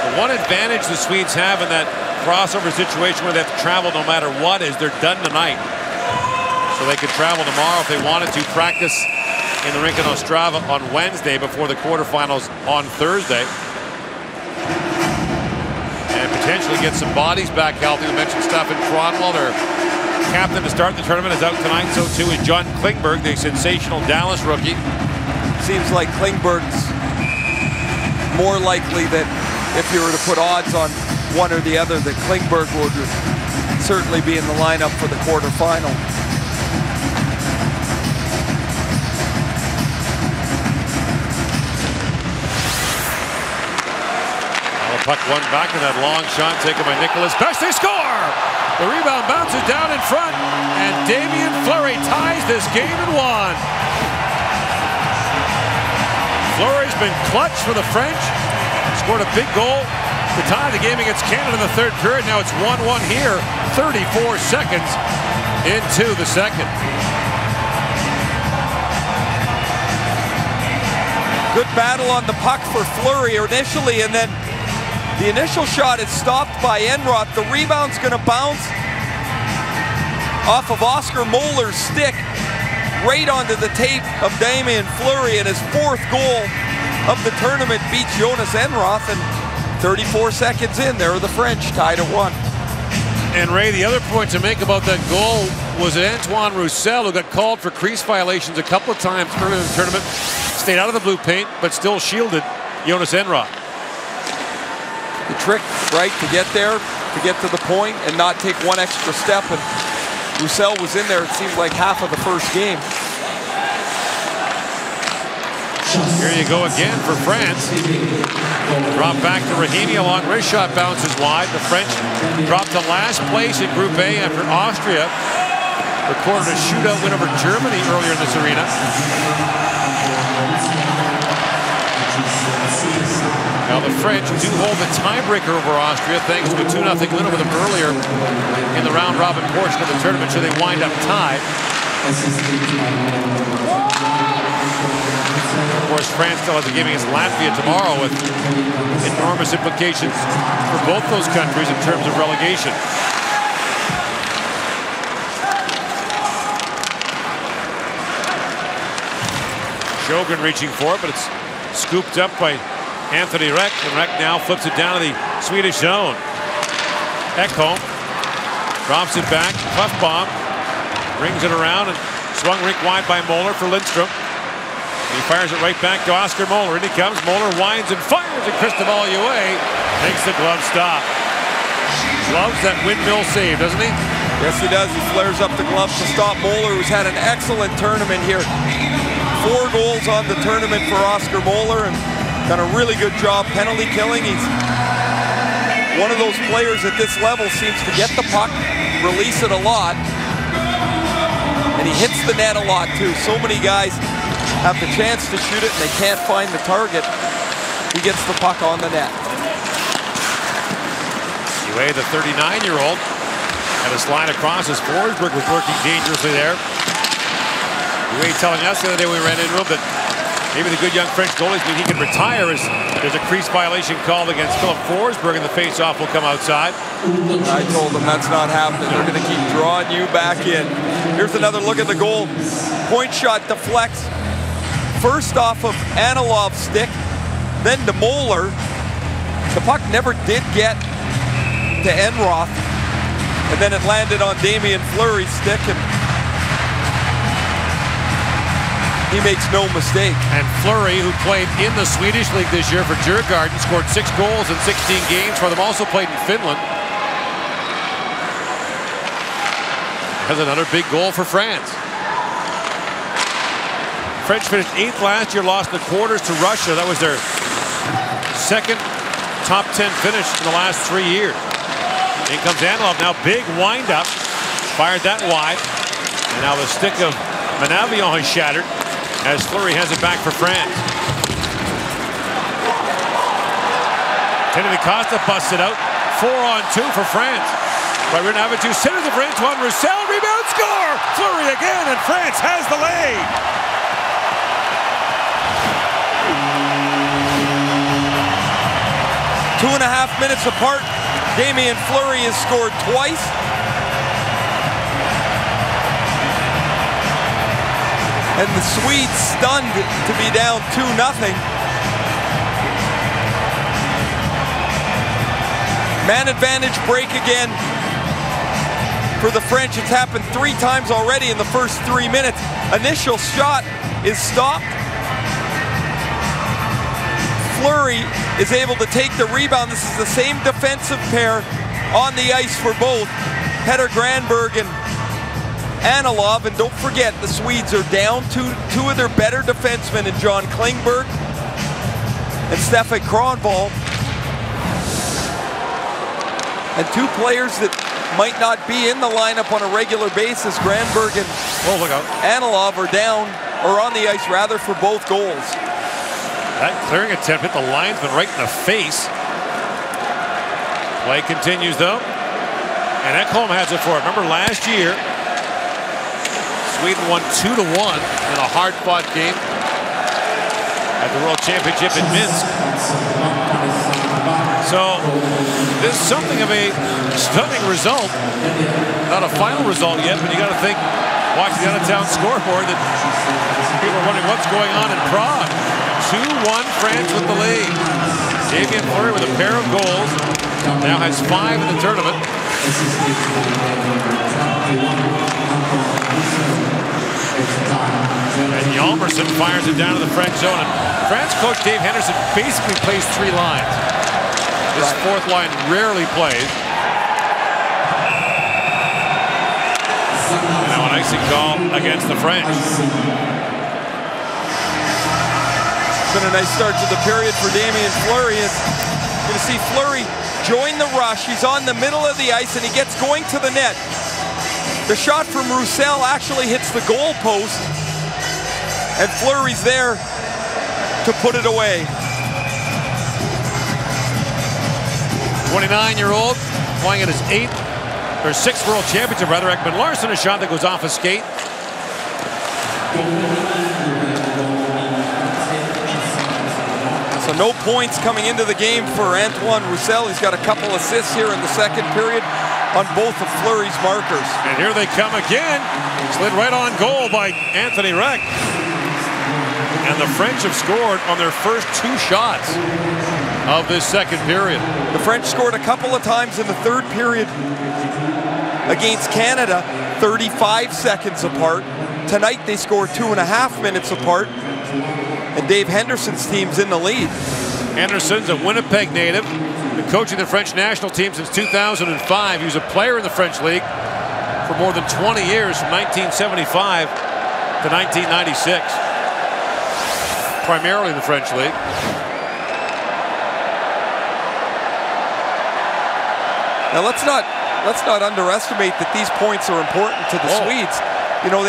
The one advantage the Swedes have in that crossover situation where they have to travel no matter what is they're done tonight. So they could travel tomorrow if they wanted to, practice in the rink in Ostrava on Wednesday before the quarterfinals on Thursday. And potentially get some bodies back healthy. We mentioned Stefan Cronwell, their captain to start the tournament, is out tonight. So too is John Klingberg, the sensational Dallas rookie. Seems like Klingberg's more likely that if you were to put odds on one or the other, that Klingberg would certainly be in the lineup for the quarterfinal. Puck won back to that long shot taken by Nicholas Best. They score! The rebound bounces down in front, and Damien Fleury ties this game at 1. Fleury's been clutch for the French. Scored a big goal to tie the game against Canada in the third period. Now it's 1-1 here, 34 seconds into the second. Good battle on the puck for Fleury initially, and then the initial shot is stopped by Enroth. The rebound's going to bounce off of Oscar Moller's stick right onto the tape of Damien Fleury, and his 4th goal of the tournament beats Jonas Enroth, and 34 seconds in, there are the French tied at 1. And Ray, the other point to make about that goal was that Antoine Roussel, who got called for crease violations a couple of times earlier in the tournament, stayed out of the blue paint, but still shielded Jonas Enroth. The trick, right, to get there, to get to the point and not take one extra step, and Roussel was in there, it seemed like half of the first game. Here you go again for France. Drop back to Rahimi, along wrist shot bounces wide. The French dropped to last place in Group A after Austria recorded a shootout win over Germany earlier in this arena. Now the French do hold the tiebreaker over Austria thanks to a 2-0 win over them earlier in the round-robin portion of the tournament, so they wind up tied. Of course, France still has a game against Latvia tomorrow with enormous implications for both those countries in terms of relegation. Sjogren reaching for it, but it's scooped up by Anthony Reck, and Reck now flips it down to the Swedish zone. Ekholm drops it back. Klefbom brings it around and swung rink wide by Moller for Lindstrom. He fires it right back to Oscar Moller. In he comes. Moller winds and fires, and Cristobal UA takes the glove stop. Loves that windmill save, doesn't he? Yes, he does. He flares up the glove to stop Moller, who's had an excellent tournament here. 4 goals on the tournament for Oscar Moller, and done a really good job penalty killing. He's one of those players at this level, seems to get the puck, release it a lot, and he hits the net a lot too. So many guys have the chance to shoot it and they can't find the target, he gets the puck on the net. Anyway, the 39-year-old had a slide across as Forsberg was working dangerously there. Anyway, telling us the other day we ran into him that maybe the good young French goalies mean he can retire as there's a crease violation called against Philip Forsberg and the face-off will come outside. I told them that's not happening. They're going to keep drawing you back in. Here's another look at the goal. Point shot deflects. First off of Anilov's stick, then to Moeller. The puck never did get to Enroth. And then it landed on Damien Fleury's stick, and he makes no mistake. And Fleury, who played in the Swedish league this year for Djurgården, scored 6 goals in 16 games for them, also played in Finland. Has another big goal for France. French finished 8th last year, lost in the quarters to Russia. That was their second top 10 finish in the last 3 years. In comes Anilov now, big windup, fired that wide. And now the stick of Manavion has shattered as Fleury has it back for France. Kennedy Costa busts it out, 4-on-2 for France. By Renavitu, centers of Antoine Roussel, rebound, score! Fleury again, and France has the lead. Two and a half minutes apart. Damien Fleury has scored twice. And the Swedes stunned to be down 2-0. Man advantage break again for the French. It's happened 3 times already in the first 3 minutes. Initial shot is stopped. Fleury is able to take the rebound. This is the same defensive pair on the ice for both Petter Granberg and Anilov. And don't forget, the Swedes are down two of their better defensemen in John Klingberg and Stefan Kronwall. And 2 players that might not be in the lineup on a regular basis, Granberg and Anilov, are down, or on the ice rather, for both goals. That clearing attempt hit the linesman right in the face. Play continues though. And Ekholm has it for it. Remember last year, Sweden won 2-1 in a hard-fought game at the World Championship in Minsk. So this is something of a stunning result. Not a final result yet, but you got to think, watching the out-of-town scoreboard, that people are wondering what's going on in Prague. 2-1 France with the lead. Damien Fleury with a pair of goals. Now has 5 in the tournament. And Hjalmarsson fires it down to the French zone. And France coach Dave Henderson basically plays 3 lines. This 4th line rarely plays. And now an icing call against the French. Been a nice start to the period for Damien Fleury. You're going to see Fleury join the rush. He's on the middle of the ice and he gets going to the net. The shot from Roussel actually hits the goal post, and Fleury's there to put it away. 29-year-old playing at his 6th World Championship, rather. Ekman-Larsson, a shot that goes off a skate. So no points coming into the game for Antoine Roussel. He's got a couple assists here in the second period on both of Fleury's markers. And here they come again. Slid right on goal by Anthony Reck. And the French have scored on their first 2 shots of this second period. The French scored a couple of times in the third period against Canada, 35 seconds apart. Tonight they scored 2.5 minutes apart. And Dave Henderson's team's in the lead. Henderson's a Winnipeg native, been coaching the French national team since 2005. He was a player in the French league for more than 20 years, from 1975 to 1996. Primarily in the French league. Now let's not underestimate that these points are important to the Swedes. You know,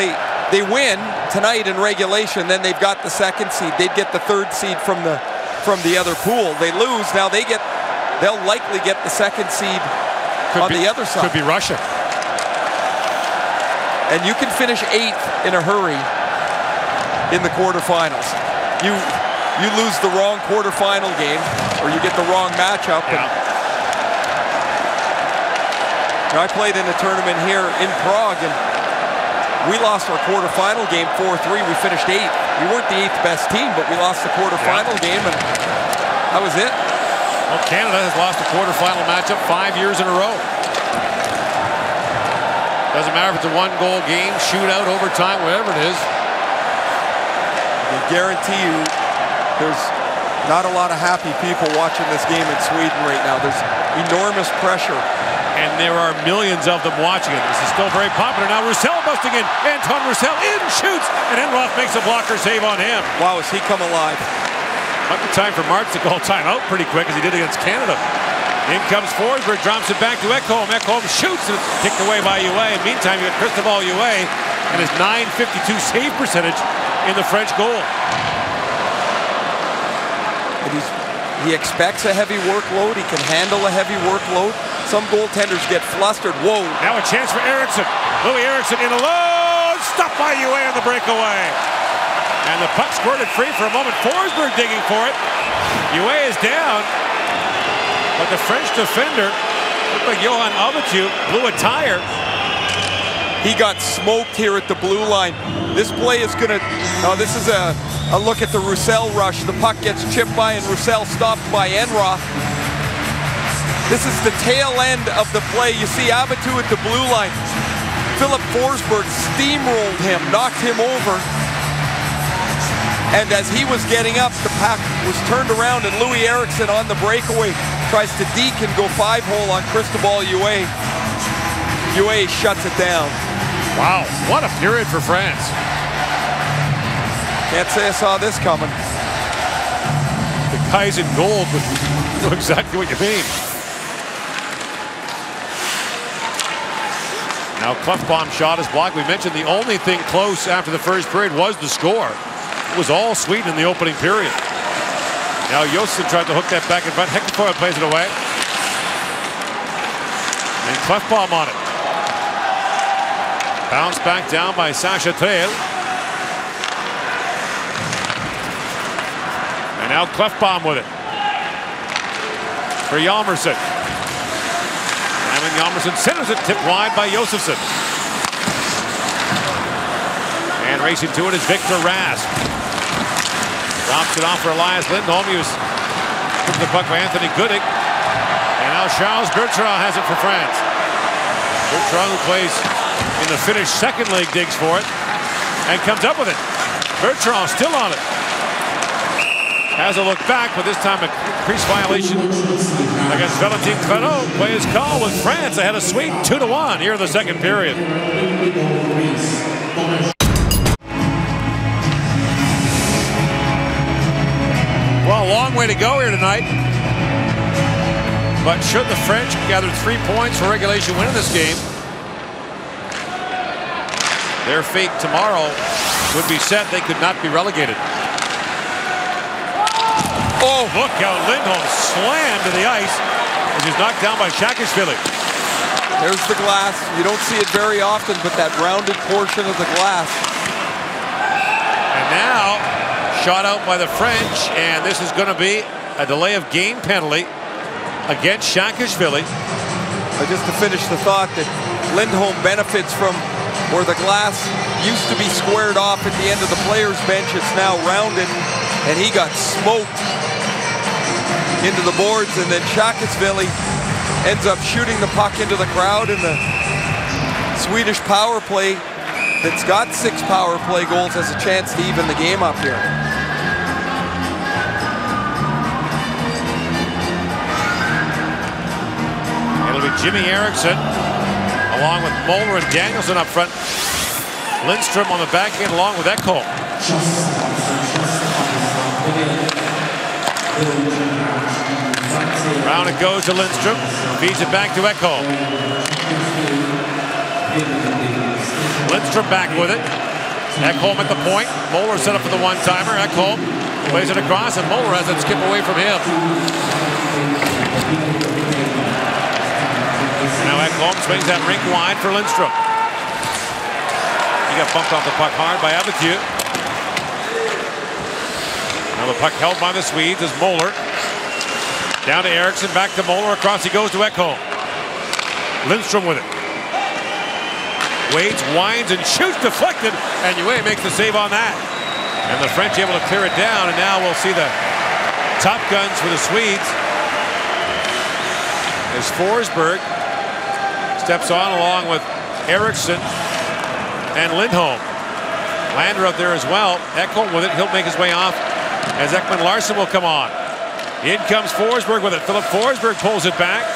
they win tonight in regulation, then they've got the second seed. They'd get the third seed from the other pool. They lose, now they'll likely get the second seed on the other side. Could be Russia. And you can finish 8th in a hurry in the quarterfinals. You lose the wrong quarterfinal game, or you get the wrong matchup. Yeah. And I played in a tournament here in Prague, and we lost our quarterfinal game 4-3. We finished 8th. We weren't the 8th best team, but we lost the quarterfinal game, and that was it. Well, Canada has lost a quarterfinal matchup 5 years in a row. Doesn't matter if it's a one-goal game, shootout, overtime, whatever it is. I guarantee you there's not a lot of happy people watching this game in Sweden right now. There's enormous pressure. And there are millions of them watching it. This is still very popular. Now Roussel busting in. Anton Roussel in, shoots, and Enroth makes a blocker save on him. Wow, has he come alive. Might be time for Martz to call timeout pretty quick, as he did against Canada. In comes Forsberg, drops it back to Ekholm. Ekholm shoots, and it's kicked away by UA. In the meantime, you got Cristobal UA and his .952 save percentage in the French goal. And he expects a heavy workload. He can handle a heavy workload. Some goaltenders get flustered. Whoa. Now a chance for Eriksson. Louis Eriksson in alone. Stopped by UA on the breakaway. And the puck squirted free for a moment. Forsberg digging for it. UA is down. But the French defender, looked like Johan Abatiu, blew a tire. He got smoked here at the blue line. This play is going to... Oh, this is a look at the Roussel rush. The puck gets chipped by, and Roussel stopped by Enroth. This is the tail end of the play. You see Abatiu at the blue line. Philip Forsberg steamrolled him, knocked him over. And as he was getting up, the puck was turned around, and Louis Eriksson on the breakaway tries to deke and go 5-hole on Cristobal UA. UA shuts it down. Wow, what a period for France. Can't say I saw this coming. The guys in gold know exactly what you mean. Now Klefbom shot is blocked. We mentioned the only thing close after the first period was the score. It was all Sweden in the opening period. Now Josefsson tried to hook that back in front. Hectorfoyle plays it away. And Klefbom on it. Bounce back down by Sacha Trail. And now Klefbom with it. For Hjalmarsson. And then Hjalmarsson centers it, tipped wide by Josefsson. And racing to it is Victor Rask. Drops it off for Elias Lindholm. He was put the puck by Anthony Goodig. And now Charles Bertrand has it for France. Bertrand, who plays in the Finnish second league, digs for it and comes up with it. Bertrand still on it. Has a look back, but this time a crease violation against Valentin Clareau. Play is called with France ahead of Sweden 2-1 here in the second period. Well, a long way to go here tonight. But should the French gather 3 points for regulation win in this game, their fate tomorrow would be set. They could not be relegated. Oh, look how Lindholm slammed to the ice as he's knocked down by Saakashvili. There's the glass. You don't see it very often, but that rounded portion of the glass. And now, shot out by the French, and this is going to be a delay of game penalty against Saakashvili. Just to finish the thought that Lindholm benefits from where the glass used to be squared off at the end of the players' bench. It's now rounded, and he got smoked into the boards, and then Saakashvili ends up shooting the puck into the crowd, and the Swedish power play that's got 6 power play goals has a chance to even the game up here. It'll be Jimmy Eriksson along with Moller and Danielson up front. Lindstrom on the backhand along with Ekholm. Round it goes to Lindstrom. Feeds it back to Ekholm. Lindstrom back with it. Ekholm at the point. Moeller set up for the one-timer. Ekholm plays it across, and Moeller has it skip away from him. Now Ekholm swings that rink wide for Lindstrom. He got bumped off the puck hard by Abithieu. Now the puck held by the Swedes as Moeller. Down to Eriksson, back to Moeller. Across he goes to Ekholm. Lindstrom with it. Waits, winds, and shoots, deflected, and Yue makes the save on that. And the French able to clear it down, and now we'll see the top guns for the Swedes as Forsberg steps on along with Eriksson and Lindholm. Lander up there as well. Ekholm with it. He'll make his way off as Ekman-Larsson will come on. In comes Forsberg with it. Philip Forsberg pulls it back.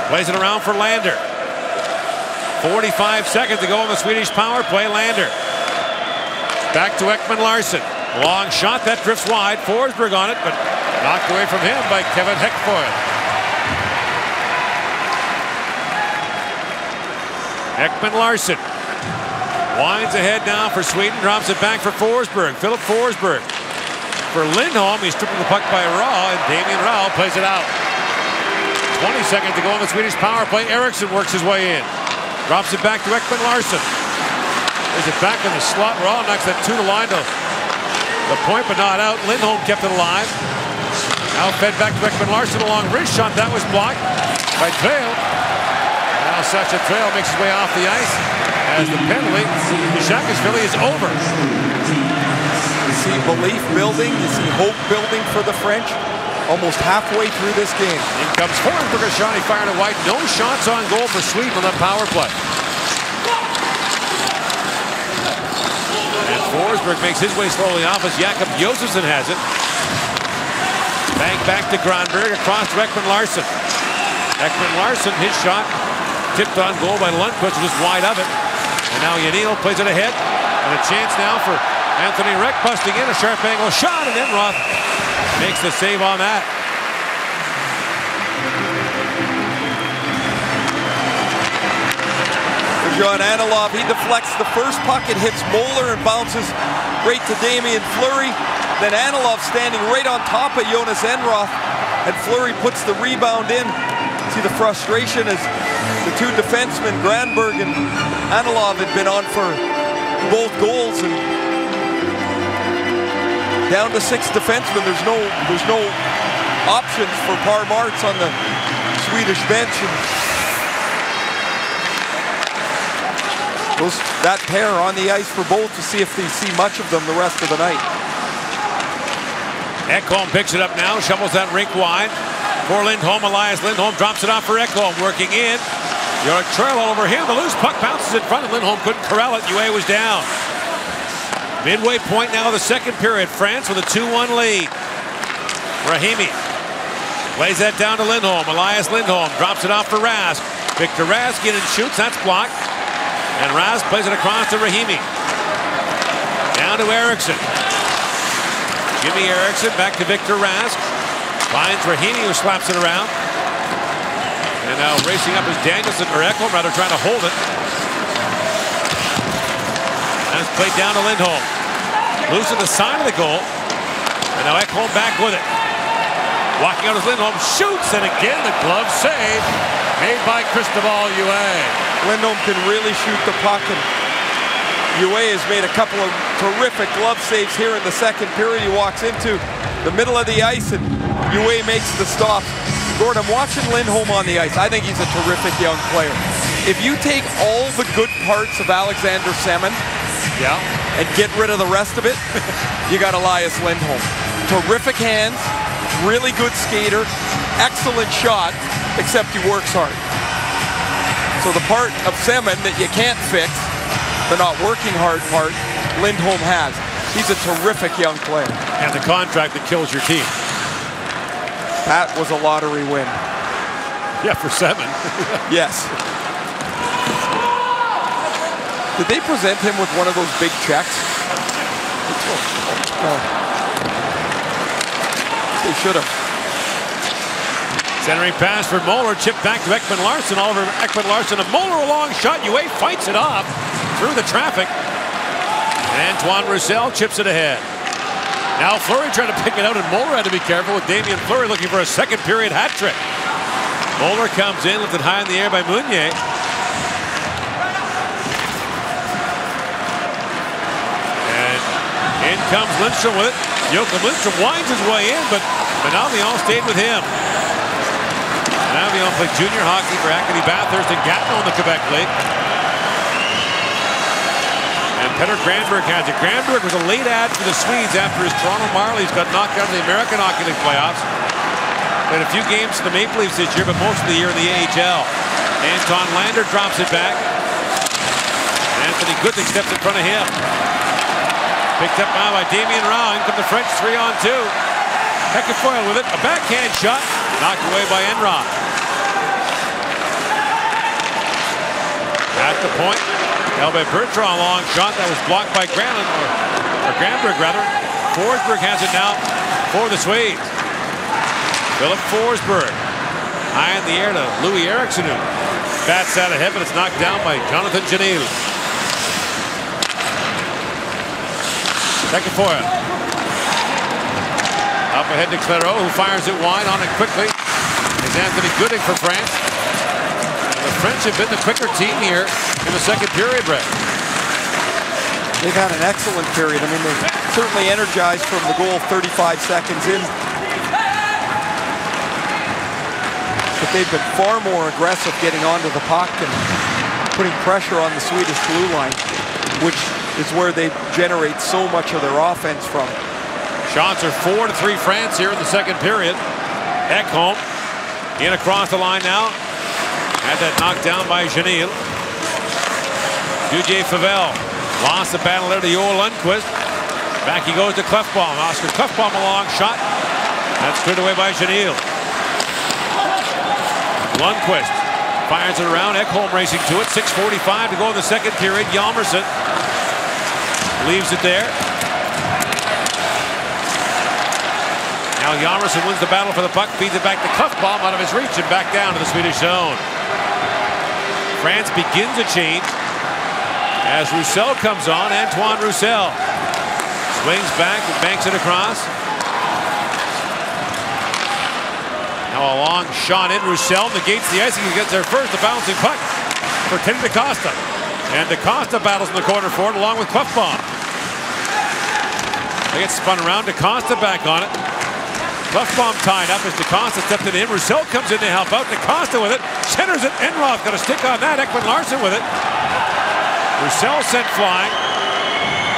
Plays it around for Lander. 45 seconds to go on the Swedish power play. Lander. Back to Ekman-Larsson. Long shot. That drifts wide. Forsberg on it, but knocked away from him by Kevin Heckfoyle. Ekman-Larsson winds ahead now for Sweden. Drops it back for Forsberg. Philip Forsberg. For Lindholm, he's stripping the puck by Raw, and Damien Raw plays it out. 20 seconds to go on the Swedish power play. Eriksson works his way in. Drops it back to Ekman-Larsson. There's it back in the slot. Raw knocks that 2 to line to the point, but not out. Lindholm kept it alive. Now fed back to Ekman-Larsson along wrist shot. That was blocked by Trail. Now Sacha Trail makes his way off the ice as the penalty. Saakashvili is over. You see belief building. You see hope building for the French. Almost halfway through this game. In comes Forsberg, a shot. He fired it wide. No shots on goal for Sweden on that power play. And Forsberg makes his way slowly off as Jakob Josefsson has it. Bang back to Granberg, across to Ekman-Larsson. Ekman-Larsson, his shot tipped on goal by Lundqvist, just wide of it. And now Yanino plays it ahead. And a chance now for Anthony Reck busting in, a sharp angle shot, and Enroth makes the save on that. John Anilov, he deflects the first puck. It hits Moeller and bounces right to Damien Fleury. Then Anilov standing right on top of Jonas Enroth, and Fleury puts the rebound in. See the frustration as the two defensemen, Granberg and Anilov, had been on for both goals, and down to 6 defensemen. There's no options for Parmarts on the Swedish bench. And that pair on the ice for both to see if they see much of them the rest of the night. Ekholm picks it up now, shovels that rink wide for Lindholm. Elias Lindholm drops it off for Ekholm, working in. York Trail all over him. The loose puck bounces in front, and Lindholm couldn't corral it. Yue was down. Midway point now of the second period. France with a 2-1 lead. Rahimi lays that down to Lindholm. Elias Lindholm drops it off for Rask. Victor Rask in and shoots. That's blocked. And Rask plays it across to Rahimi. Down to Eriksson. Jimmy Eriksson back to Victor Rask. Finds Rahimi, who slaps it around. And now racing up is Danielson, or Ekholm rather, trying to hold it. That's played down to Lindholm. Loose at the side of the goal. And now Ekholm back with it. Walking out as Lindholm shoots, and again the glove save made by Cristobal Yue. Lindholm can really shoot the puck, and Yue has made a couple of terrific glove saves here in the second period. He walks into the middle of the ice, and Yue makes the stop. Gordon, I'm watching Lindholm on the ice. I think he's a terrific young player. If you take all the good parts of Alexander Semin and get rid of the rest of it, you got Elias Lindholm. Terrific hands, really good skater, excellent shot, except he works hard. So the part of Semin that you can't fix, the not working hard part, Lindholm has. He's a terrific young player. And the contract that kills your team. That was a lottery win. Yeah, for 7. Yes. Did they present him with one of those big checks? No. They should have. Centering pass for Moeller, chipped back to Ekman-Larsson. Oliver Ekman-Larsson, a Moeller a long shot. Yue fights it off through the traffic. And Antoine Roussel chips it ahead. Now Fleury trying to pick it out, and Moeller had to be careful with Damien Fleury looking for a second period hat trick. Moeller comes in, lifted high in the air by Meunier. And in comes Lindstrom with it. Joachim Lindstrom winds his way in, but Benavion stayed with him. Benavion played junior hockey for Acadie Bathurst and Gatineau in the Quebec League. And Peter Granberg has it. Granberg was a late ad for the Swedes after his Toronto Marlies got knocked out of the American Hockey League playoffs. Played a few games for the Maple Leafs this year, but most of the year in the AHL. Anton Lander drops it back. Anthony Gooding steps in front of him. Picked up now by Damien Rau. In come the French 3-on-2. Heckefoyle with it. A backhand shot. Knocked away by Enron. At the point. Held by Bertrand, long shot that was blocked by Granlund, or Granberg rather. Forsberg has it now for the Swedes. Philip Forsberg, high in the air to Louis Eriksson, who bats out ahead, but it's knocked down by Jonathan Janil. Heckefoyle. Up ahead to Clairaut, who fires it wide on it quickly. It's Anthony Gooding for France. The French have been the quicker team here in the second period, Brett. They've had an excellent period. I mean, they're certainly energized from the goal 35 seconds in. But they've been far more aggressive getting onto the puck and putting pressure on the Swedish blue line, which is where they generate so much of their offense from. Shots are 4-3 France here in the second period. Ekholm in across the line now. Had that knocked down by Janil. DJ Favell lost the battle there to Joel Lundqvist. Back he goes to Klefbom. Oscar Klefbom a long shot. That's cleared away by Janil. Lundqvist fires it around. Ekholm racing to it. 6:45 to go in the second period. Hjalmarsson leaves it there. Now Hjalmarsson wins the battle for the puck. Feeds it back to Klefbom out of his reach and back down to the Swedish zone. France begins a change as Roussel comes on. Antoine Roussel swings back and banks it across. Now a long shot in. Roussel negates the icing. He gets there first. The bouncing puck for Teddy DaCosta. And DaCosta battles in the corner for it along with Klefbom. They get spun around. DaCosta back on it. Klefbom tied up as DaCosta stepped it in. Roussel comes in to help out. DaCosta with it. Centers it. Enroth got a stick on that. Ekman-Larsson with it. Roussel sent flying.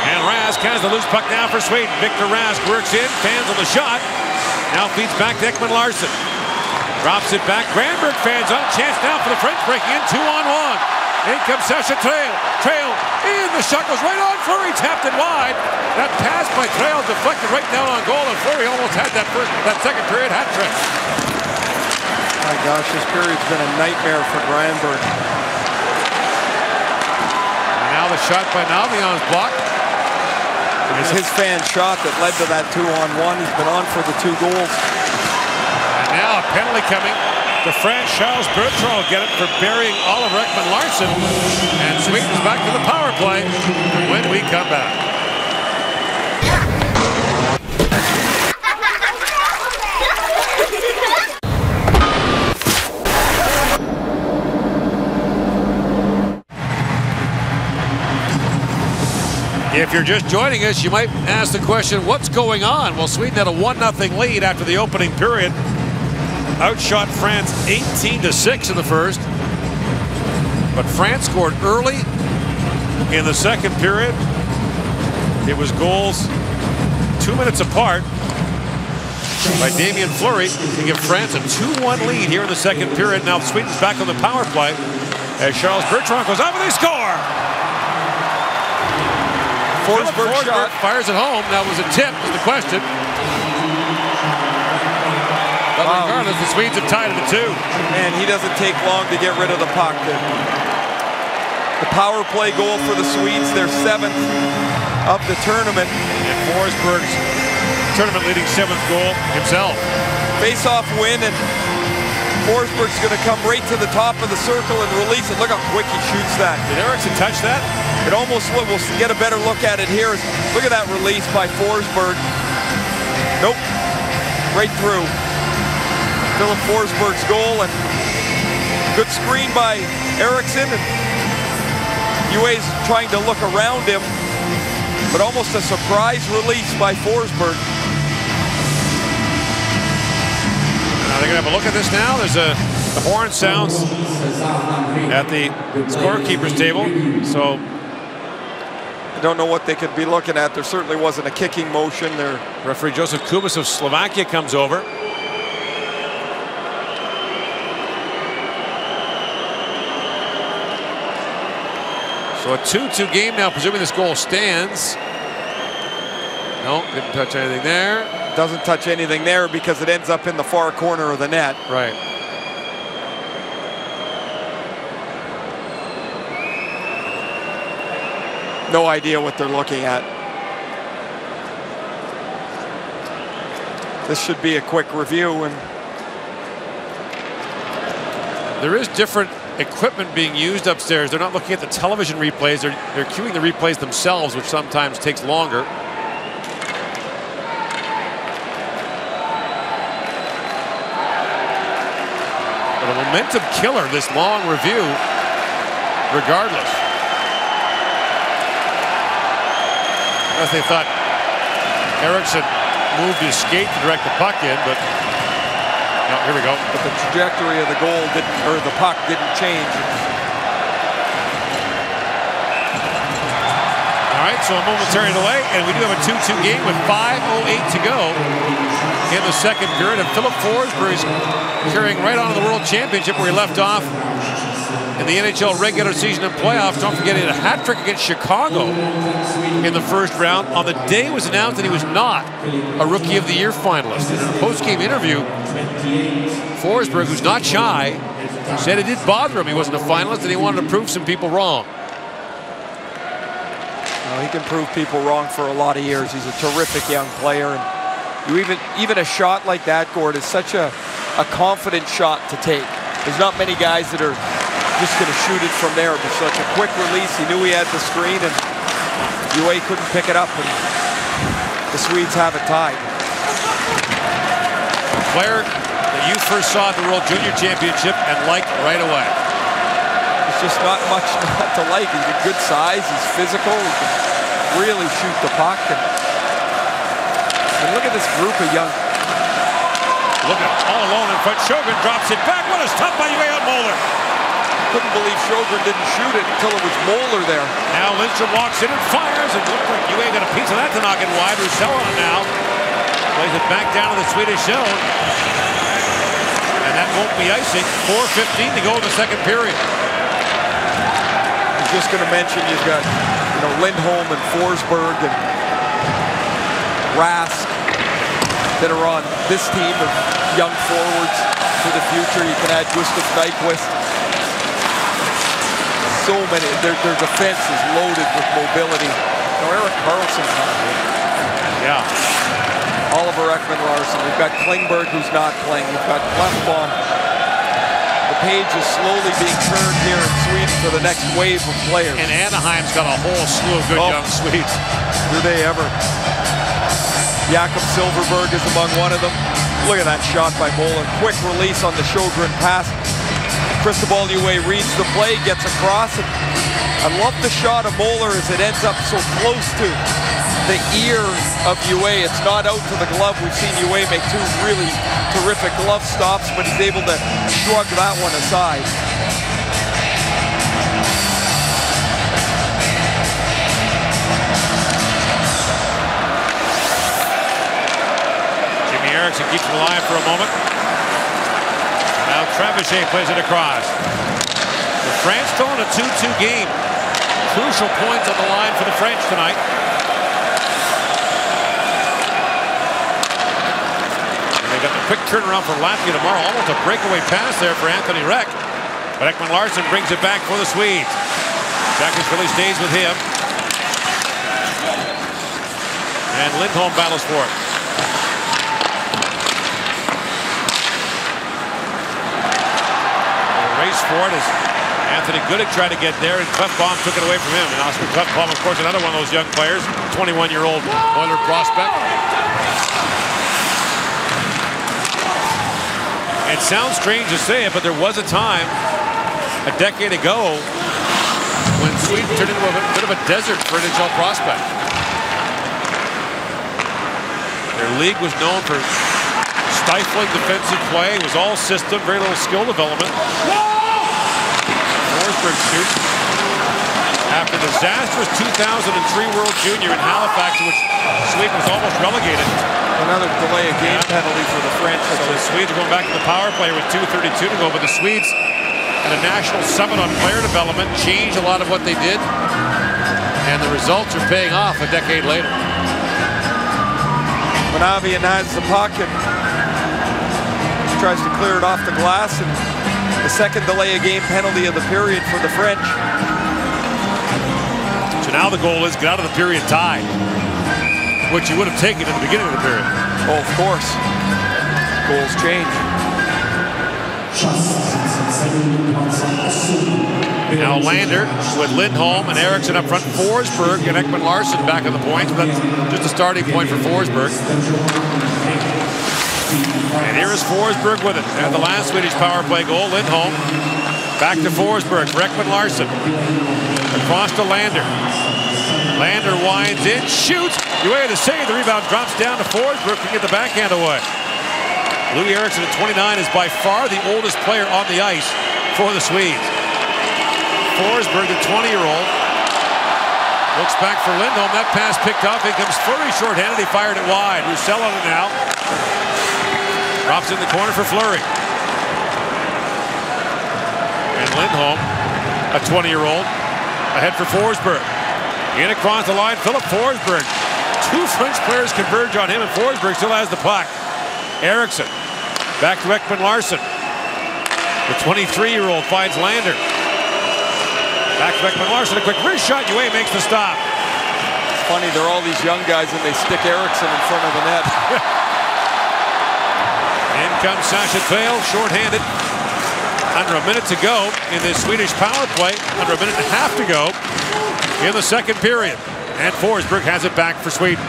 And Rask has the loose puck now for Sweden. Victor Rask works in. Fans on the shot. Now feeds back to Ekman-Larsson. Drops it back. Granberg fans on. Chance now for the French breaking in. 2-on-1. In comes Sacha Trail. Trail in. The shot goes right on. Fleury tapped it wide. That pass by Trail deflected right down on goal, and Fleury almost had that second period hat trick. My gosh, this period's been a nightmare for Granberg. And now the shot by Navion's blocked. It was his fan shot that led to that 2-on-1. He's been on for the 2 goals. And now a penalty coming. The French Charles Bertrand will get it for burying Oliver Ekman-Larsson. And Sweden's back to the power play when we come back. If you're just joining us, you might ask the question, what's going on? Well, Sweden had a 1-0 lead after the opening period. Outshot France 18-6 in the first. But France scored early in the second period. It was goals 2 minutes apart by Damien Fleury to give France a 2-1 lead here in the second period. Now Sweden's back on the power play as Charles Bertrand goes up and they score! Forsberg shot fires it home. That was a tip, is the question. But regardless, the Swedes have tied it at 2. And he doesn't take long to get rid of the puck. The power play goal for the Swedes, their 7th of the tournament. And Forsberg's tournament-leading 7th goal himself. Face-off win, and Forsberg's going to come right to the top of the circle and release it. Look how quick he shoots that. Did Eriksson touch that? It almost, we'll get a better look at it here. Look at that release by Forsberg. Nope, right through. Philip Forsberg's goal, and good screen by Eriksson. And UA's trying to look around him, but almost a surprise release by Forsberg. They're going to have a look at this now. There's the horn sounds at the scorekeeper's table. So I don't know what they could be looking at. There certainly wasn't a kicking motion there. Referee Joseph Kubas of Slovakia comes over. So a 2-2 game now, presuming this goal stands. No, didn't touch anything there. Doesn't touch anything there because it ends up in the far corner of the net. Right. No idea what they're looking at. This should be a quick review. And there is different equipment being used upstairs. They're not looking at the television replays. They're queuing the replays themselves, which sometimes takes longer. But a momentum killer, this long review, regardless. As they thought Eriksson moved his skate to direct the puck in, but no, here we go. But the trajectory of the goal didn't, or the puck didn't change. All right, so a momentary delay, and we do have a 2-2 game with 5:08 to go in the second period. And Philip Forsberg is carrying right on to the World Championship where he left off in the NHL regular season and playoffs. Don't forget, he had a hat trick against Chicago in the first round. On the day it was announced that he was not a Rookie of the Year finalist. In a post-game interview, Forsberg, who's not shy, said it did bother him he wasn't a finalist and he wanted to prove some people wrong. Well, he can prove people wrong for a lot of years. He's a terrific young player. And you even a shot like that, Gord, is such a confident shot to take. There's not many guys that are just going to shoot it from there. But such a quick release. He knew he had the screen, and UA couldn't pick it up, and the Swedes have it tied. A player that you first saw at the World Junior Championship and liked right away. There's just not much not to like. He's a good size. He's physical. He can really shoot the puck. And look at this group of young. Look at all alone in front. Sjogren drops it back. What a stop by UA on Moeller. Couldn't believe Sjogren didn't shoot it until it was Moeller there. Now Lindstrom walks in and fires. It looked like UA got a piece of that to knock it wide. Roussel on now. Plays it back down to the Swedish zone. And that won't be icing. 4:15 to go in the second period. I was just going to mention you've got, Lindholm and Forsberg and Rask that are on this team of young forwards for the future. You can add Gustav Nyquist. So many, their defense is loaded with mobility. Erik Karlsson's not here. Yeah. Oliver Ekman-Larsson. We've got Klingberg who's not playing. We've got Clefbaum. The page is slowly being turned here in Sweden for the next wave of players. And Anaheim's got a whole slew of good young Swedes. Do they ever? Jakob Silfverberg is among one of them. Look at that shot by Moeller. Quick release on the Sjogren pass. Cristobal UA reads the play, gets across. And I love the shot of Moeller as it ends up so close to the ear of UA. It's not out to the glove. We've seen UA make two really terrific glove stops, but he's able to shrug that one aside. Jimmy Eriksson keeps it alive for a moment. Now Trebuchet plays it across. The France still in a 2-2 game. Crucial points on the line for the French tonight. And they got the quick turnaround for Latvia tomorrow. Almost a breakaway pass there for Anthony Reck. But Ekman-Larsson brings it back for the Swedes. Jackasvili stays with him. And Lindholm battles for it. race for it as Anthony Gooding tried to get there, and Klefbom took it away from him. And Oscar Klefbom, of course, another one of those young players, 21-year-old Oiler prospect. It sounds strange to say it, but there was a time a decade ago when Sweden turned into a bit of a desert for an NHL prospect. Their league was known for stifling defensive play. It was all system, very little skill development. Forsberg shoots. After the disastrous 2003 World Junior in Halifax, in which Sweden was almost relegated. Another delay of game penalty for the French. So the Swedes are going back to the power play with 2:32 to go, but the Swedes at a national summit on player development changed a lot of what they did, and the results are paying off a decade later. Monavian has the puck and tries to clear it off the glass, and the second delay of game penalty of the period for the French. So now the goal is get out of the period tied, which you would have taken at the beginning of the period. Oh, of course. Goals change. Now Lander with Lindholm and Eriksson up front. Forsberg and Ekman-Larsson back at the point. That's just a starting point for Forsberg. And here is Forsberg with it. And the last Swedish power play goal, Lindholm. Back to Forsberg for Ekman-Larsson. Across to Lander. Lander winds in, shoots. Uwe to save. The rebound drops down to Forsberg to get the backhand away. Louis Eriksson at 29 is by far the oldest player on the ice for the Swedes. Forsberg, the 20-year-old, looks back for Lindholm. That pass picked off. Here comes Fleury shorthanded. He fired it wide. Roussel on it now. Drops in the corner for Fleury. And Lindholm, a 20-year-old, ahead for Forsberg. In across the line, Philip Forsberg. Two French players converge on him, and Forsberg still has the puck. Eriksson back to Ekman-Larsson. The 23-year-old finds Lander. Back to Ekman-Larsson, a quick wrist shot. Uwe makes the stop. It's funny, they're all these young guys and they stick Eriksson in front of the net. In comes Sasha Thail, shorthanded. Under a minute to go in this Swedish power play. Under a minute and a half to go in the second period. And Forsberg has it back for Sweden.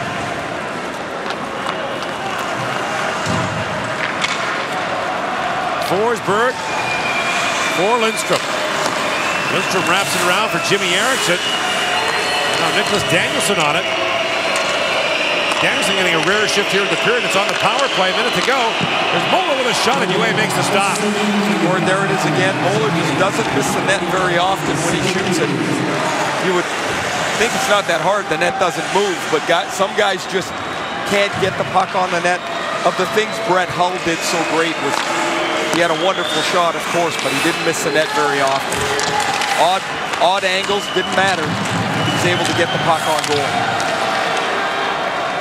Forsberg for Lindstrom. Lindstrom wraps it around for Jimmy Eriksson. Now Nicholas Danielson on it. Danielson getting a rare shift here in the period. It's on the power play. A minute to go. There's Moeller with a shot, and Uwe makes the stop. Or there it is again. Moeller just doesn't miss the net very often when he shoots it. You would think it's not that hard. The net doesn't move, but some guys just can't get the puck on the net. Of the things Brett Hull did so great was he had a wonderful shot, of course, but he didn't miss the net very often. Odd angles, didn't matter. He was able to get the puck on goal.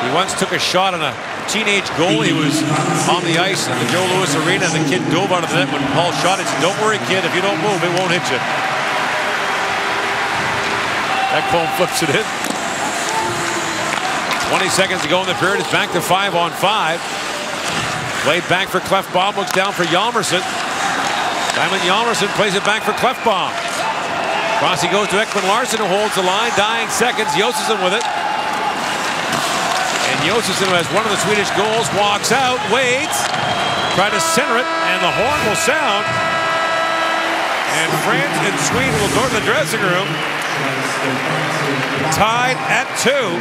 He once took a shot on a teenage goal. He was on the ice at the Joe Louis Arena, and the kid dove out of the net when Paul shot it. He said, "Don't worry, kid. If you don't move, it won't hit you." Ekholm flips it in. 20 seconds to go in the period. It's back to 5-on-5. Played back for Klefbom. Looks down for Hjalmarsson. Simon Hjalmarsson plays it back for Klefbom. Cross he goes to Ekman-Larsson, who holds the line. Dying seconds. Josefsson with it. And Josefsson, who has one of the Swedish goals, walks out, waits, try to center it, and the horn will sound. And France and Sweden will go to the dressing room. Tied at 2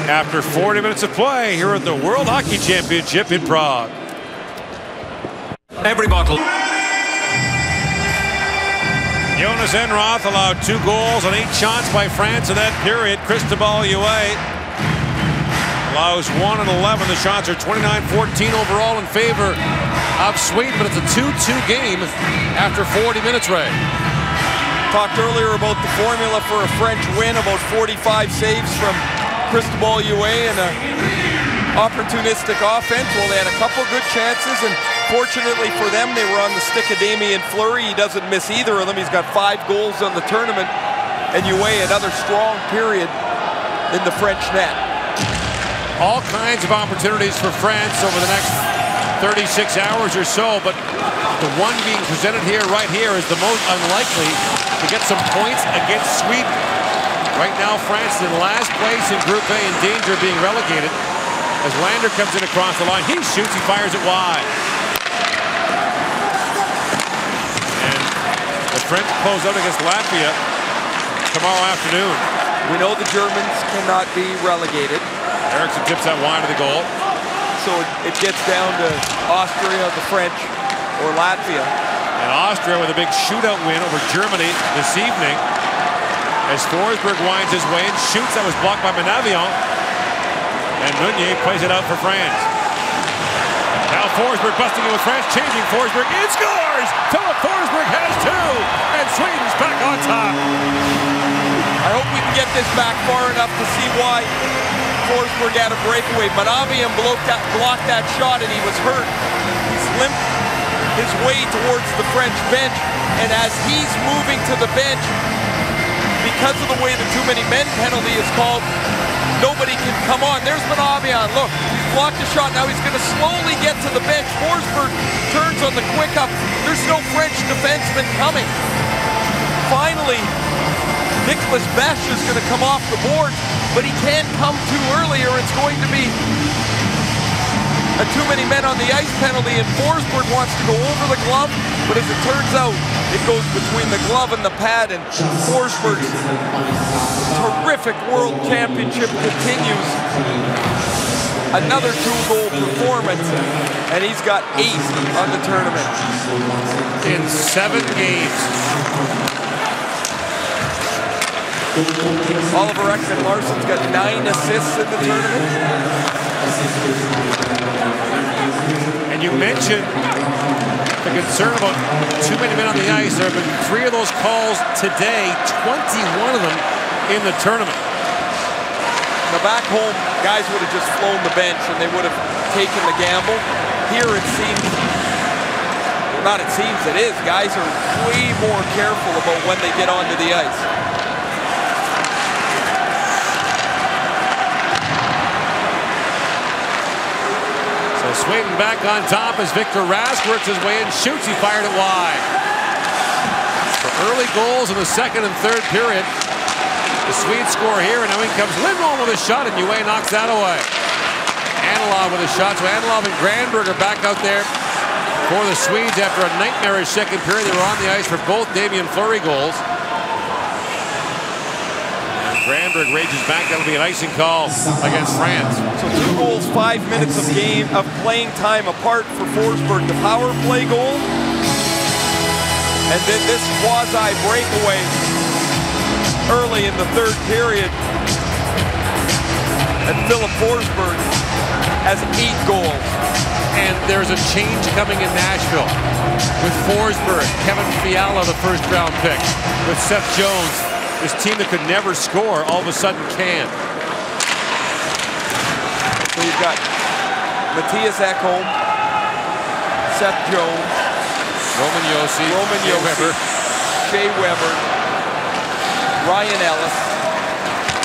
after 40 minutes of play here at the World Hockey Championship in Prague. Every bottle. Jonas Enroth allowed 2 goals on 8 shots by France in that period. Cristobal Uwe allows 1 and 11. The shots are 29-14 overall in favor of Sweden, but it's a 2-2 game after 40 minutes, Ray. Talked earlier about the formula for a French win, about 45 saves from Cristobal Uwe and an opportunistic offense. Well, they had a couple good chances, and fortunately for them, they were on the stick of Damien Fleury. He doesn't miss either of them. He's got 5 goals on the tournament, and Uwe another strong period in the French net. All kinds of opportunities for France over the next 36 hours or so, but the one being presented here, right here, is the most unlikely to get some points against Sweden. Right now, France is in last place in Group A, in danger of being relegated. As Lander comes in across the line, he shoots, he fires it wide. And the French close out against Latvia tomorrow afternoon. We know the Germans cannot be relegated. Eriksson tips that wide to the goal. So it gets down to Austria, the French, or Latvia. And Austria with a big shootout win over Germany this evening. As Forsberg winds his way and shoots, that was blocked by Menavion. And Meunier plays it out for France. Now Forsberg busting in with France, changing Forsberg, and scores! Philip Forsberg has two, and Sweden's back on top. I hope we can get this back far enough to see why Forsberg had a breakaway. Menavion blocked that shot, and he was hurt. He's limped his way towards the French bench, and as he's moving to the bench, because of the way the too many men penalty is called, nobody can come on. There's Menavion. Look, he's blocked the shot. Now he's going to slowly get to the bench. Forsberg turns on the quick up. There's no French defenseman coming. Finally, Nicolas Besch is going to come off the board, but he can't come too early or it's going to be a too many men on the ice penalty, and Forsberg wants to go over the glove, but as it turns out, it goes between the glove and the pad, and Forsberg's terrific World Championship continues. Another 2-goal performance, and he's got 8 on the tournament. In 7 games. Oliver Ekman-Larsson's got 9 assists in the tournament. And you mentioned the concern about too many men on the ice. There have been 3 of those calls today, 21 of them in the tournament. Now back home, guys would have just flown the bench and they would have taken the gamble. Here it seems, well, not it seems, it is. Guys are way more careful about when they get onto the ice. Sweden back on top as Victor Rask works his way and shoots. He fired it wide. For early goals in the second and third period. The Swedes score here, and now in comes Lindholm with a shot, and Yue knocks that away. Anilov with a shot. So Anilov and Granberg are back out there for the Swedes after a nightmarish second period. They were on the ice for both Damien Fleury goals. Granberg rages back. That'll be an icing call against France. So 2 goals, 5 minutes of playing time apart for Forsberg. The power play goal, and then this quasi breakaway early in the third period. And Philip Forsberg has 8 goals. And there's a change coming in Nashville with Forsberg, Kevin Fiala, the first-round pick, with Seth Jones. This team that could never score, all of a sudden can. So you've got Matthias Ekholm, Seth Jones, Roman Josi, Shea Weber, Ryan Ellis,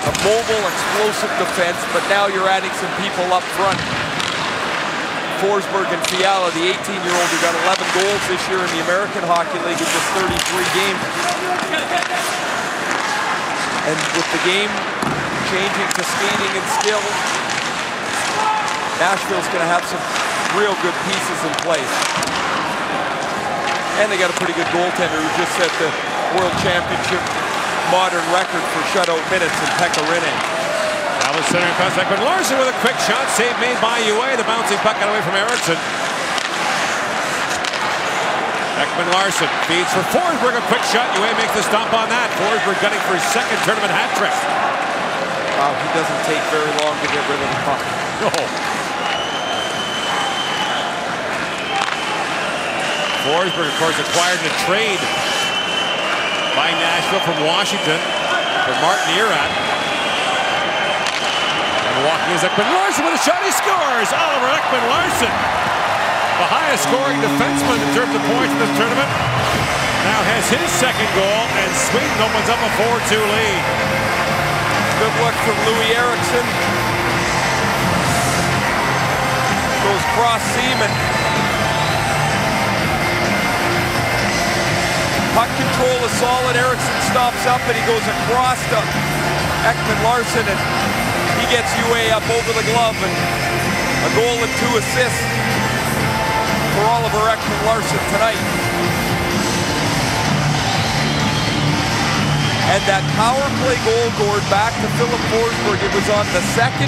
a mobile, explosive defense, but now you're adding some people up front. Forsberg and Fiala, the 18-year-old who got 11 goals this year in the American Hockey League in just 33 games. And with the game changing to skating and skill, Nashville's going to have some real good pieces in place. And they got a pretty good goaltender who just set the World Championship modern record for shutout minutes in Pekka Rinne. Now the center pass, Ekman-Larsson with a quick shot, save made by Yue. The bouncing puck got away from Eriksson. Ekman-Larsson feeds for Forsberg, a quick shot. Yue makes the stop on that. Forsberg gunning for his second tournament hat trick. Wow, he doesn't take very long to get rid of the puck. No. Forsberg, of course, acquired in a trade by Nashville from Washington for Martin Erat. And walking is Ekman-Larsson with a shot. He scores! Oliver Ekman-Larsson, the highest scoring defenseman in terms of points in this tournament, now has his second goal, and Sweden opens up a 4-2 lead. Good luck from Louis Eriksson. Goes cross seam and Puck control is solid. Eriksson stops up and he goes across to Ekman-Larsson, and he gets UA up over the glove, and a goal and 2 assists for Oliver Ekman-Larsson tonight. And that power play goal, Gord, back to Philip Forsberg. It was on the second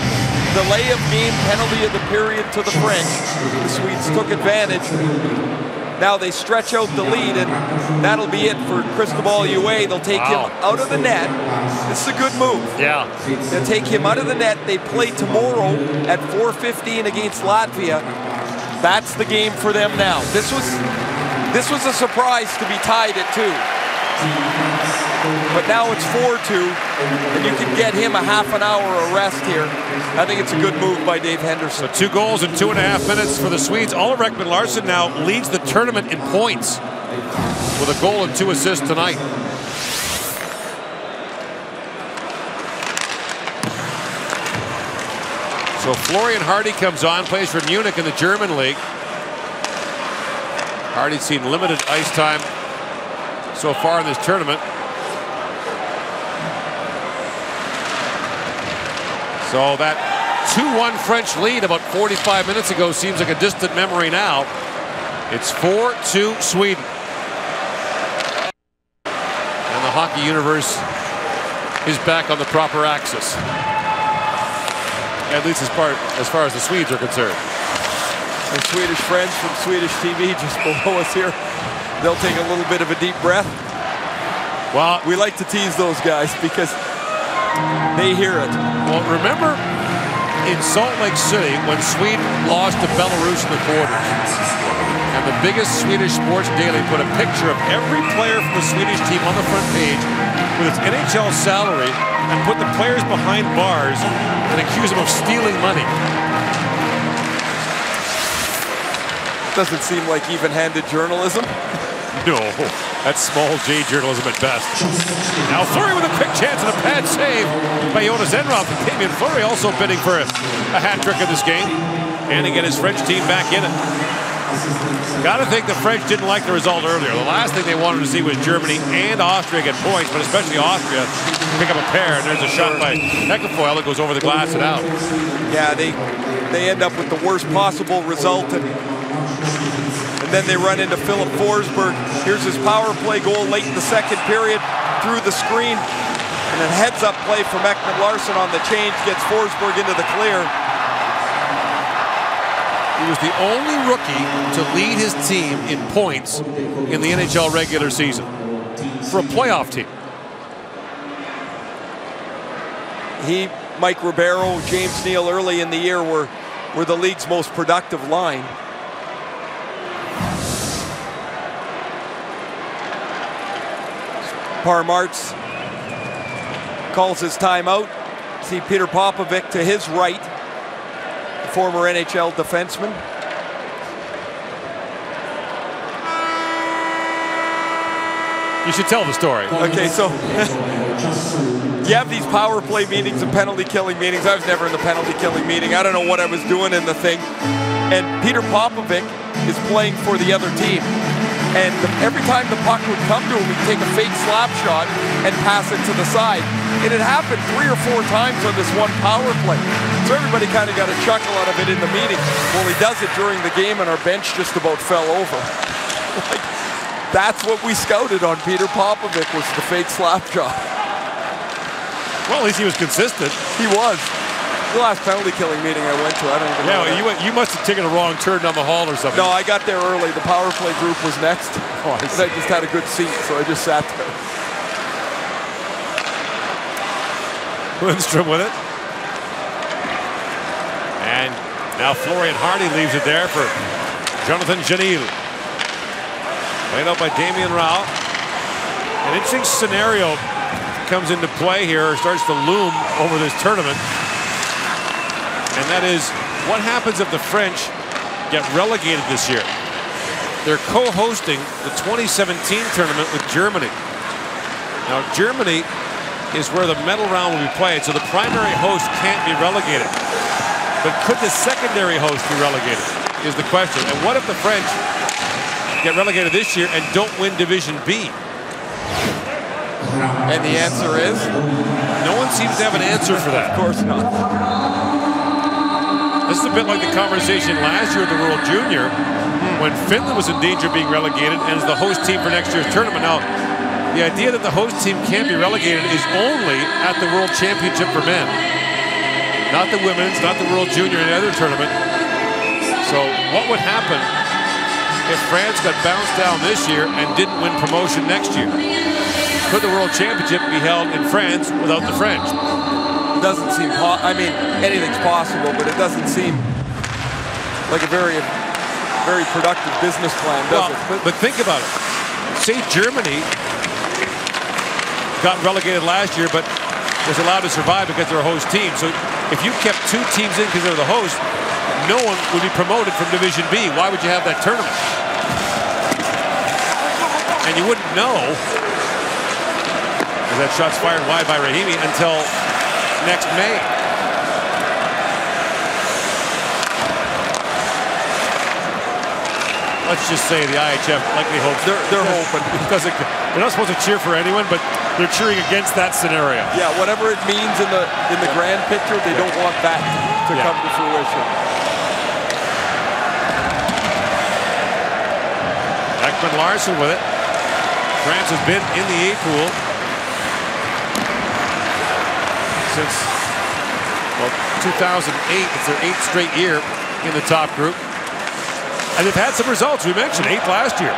delay of game penalty of the period to the French. The Swedes took advantage. Now they stretch out the lead, and that'll be it for Cristobal UA. They'll take him out of the net. This is a good move. Yeah. They'll take him out of the net. They play tomorrow at 4:15 against Latvia. That's the game for them now. This was a surprise to be tied at 2. But now it's 4-2, and you can get him a half an hour of rest here. I think it's a good move by Dave Henderson. So 2 goals in 2.5 minutes for the Swedes. Oliver Ekman-Larsson now leads the tournament in points with a goal and 2 assists tonight. So Florian Hardy comes on, plays for Munich in the German league. Hardy's seen limited ice time so far in this tournament. So that 2-1 French lead about 45 minutes ago seems like a distant memory now. It's 4-2 Sweden. And the hockey universe is back on the proper axis. At least as far as the Swedes are concerned. Our Swedish friends from Swedish TV just below us here, they'll take a little bit of a deep breath. Well, we like to tease those guys because they hear it. Well, remember in Salt Lake City when Sweden lost to Belarus in the quarters, and the biggest Swedish sports daily put a picture of every player from the Swedish team on the front page with its NHL salary and put the players behind bars and accuse them of stealing money. Doesn't seem like even-handed journalism. No, that's small J journalism at best. Now Fleury with a quick chance and a pad save by Jonas Enroth. And Damien Fleury also bidding for a hat trick in this game. And to get his French team back in it. Gotta think the French didn't like the result earlier. The last thing they wanted to see was Germany and Austria get points, but especially Austria pick up a pair. And there's a shot by Ekafoil that goes over the glass and out. Yeah, they end up with the worst possible result. And then they run into Philip Forsberg. Here's his power play goal late in the second period through the screen. And a heads-up play from Ekman-Larsson on the change gets Forsberg into the clear. He was the only rookie to lead his team in points in the NHL regular season for a playoff team. He, Mike Ribeiro, James Neal early in the year were the league's most productive line. Parmarts calls his timeout. See Peter Popovic to his right, the former NHL defenseman. You should tell the story. Okay, so you have these power play meetings and penalty killing meetings. I was never in the penalty killing meeting. I don't know what I was doing in the thing. And Peter Popovic is playing for the other team. And every time the puck would come to him, he'd take a fake slap shot and pass it to the side. It had happened 3 or 4 times on this one power play. So everybody kind of got a chuckle out of it in the meeting. Well, he does it during the game, and our bench just about fell over. Like, that's what we scouted on Peter Popovic, was the fake slap shot. Well, at least he was consistent. He was. The last penalty killing meeting I went to, I don't even know. Yeah, you must have taken a wrong turn down the hall or something. No, I got there early. The power play group was next. Oh, I just had a good seat, so I just sat there. Lindstrom with it. And now Florian Hardy leaves it there for Jonathan Janil. Played out by Damien Rao. An interesting scenario comes into play here, starts to loom over this tournament. And that is, what happens if the French get relegated this year? They're co-hosting the 2017 tournament with Germany. Now, Germany is where the medal round will be played, so the primary host can't be relegated. But could the secondary host be relegated, is the question. And what if the French get relegated this year and don't win Division B? And the answer is? No one seems to have an answer for that. Of course not. This is a bit like the conversation last year at the World Junior when Finland was in danger of being relegated and is the host team for next year's tournament. Now, the idea that the host team can't be relegated is only at the World Championship for men. Not the women's, not the World Junior, any other tournament. So what would happen if France got bounced down this year and didn't win promotion next year? Could the World Championship be held in France without the French? It doesn't seem, I mean, anything's possible, but it doesn't seem like a very productive business plan, does it? But think about it. Say Germany got relegated last year, but was allowed to survive because they're a host team. So if you kept 2 teams in because they're the host, no one would be promoted from Division B. Why would you have that tournament? And you wouldn't know, because that shot's fired wide by Rahimi, until next May. Let's just say the IIHF likely hopes they're hoping because they're not supposed to cheer for anyone, but they're cheering against that scenario. Yeah, whatever it means in the grand picture, they don't want that to come to fruition. Ekman-Larsson with it. France has been in the A pool since 2008. It's their 8th straight year in the top group. And they've had some results. We mentioned 8th last year.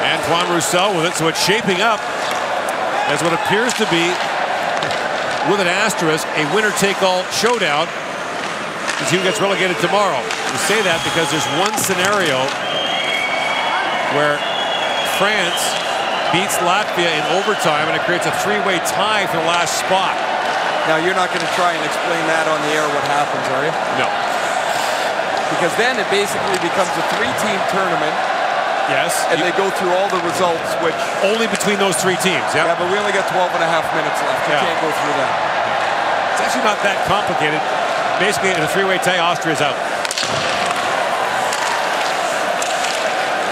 Antoine Roussel with it, so it's shaping up as what appears to be, with an asterisk, a winner-take-all showdown to see who gets relegated tomorrow. We say that because there's one scenario where France beats Latvia in overtime and it creates a 3-way tie for the last spot. Now, you're not going to try and explain that on the air what happens, are you? No. Because then it basically becomes a 3-team tournament. Yes. And they go through all the results, which... Only between those 3 teams, yeah. Yeah, but we only got 12 and a half minutes left. You can't go through that. It's actually not that complicated. Basically, in a 3-way tie, Austria's out.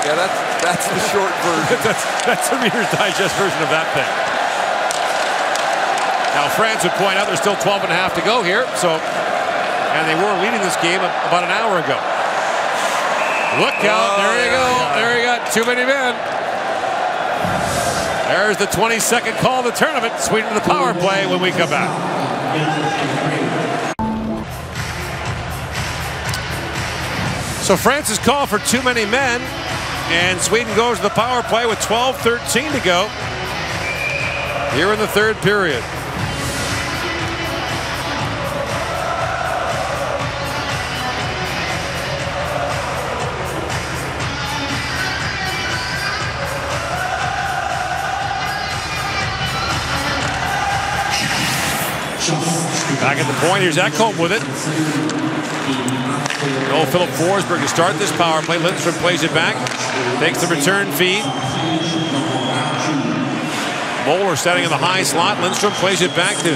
Yeah, that's the short version. that's the Reader's Digest version of that thing. Now, France would point out there's still 12 and a half to go here, and they were leading this game about an hour ago. Look out, there you go. There you got too many men. There's the 22nd call of the tournament. Sweden to the power play when we come back. So France's call for too many men, and Sweden goes to the power play with 12:13 to go here in the 3rd period. Back at the point, here's Ekholm with it. No Philip Forsberg to start this power play. Lindstrom plays it back, takes the return feed. Moeller standing in the high slot. Lindstrom plays it back to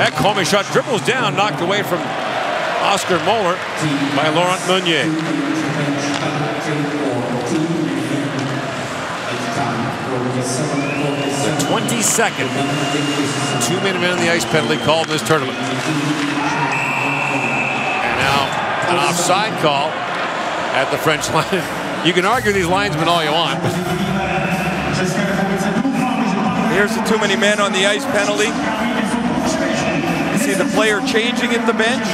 Ekholm. His shot dribbles down, knocked away from Oscar Moeller by Laurent Meunier. The 22nd 2-minute man in the ice penalty called in this tournament. And now an offside call at the French line. You can argue these linesmen all you want. Here's the too many men on the ice penalty. You see the player changing at the bench.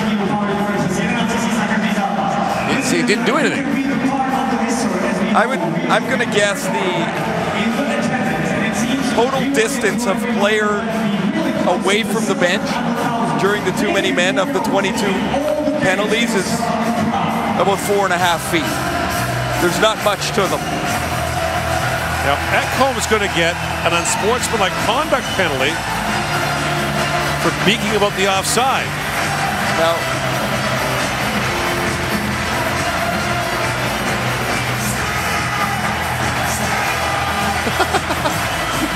You see, he didn't do anything. I'm going to guess the total distance of player away from the bench during the too many men of the 22 penalties is about 4.5 feet. There's not much to them. Now, Ekholm is going to get an unsportsmanlike conduct penalty for speaking about the offside. Now,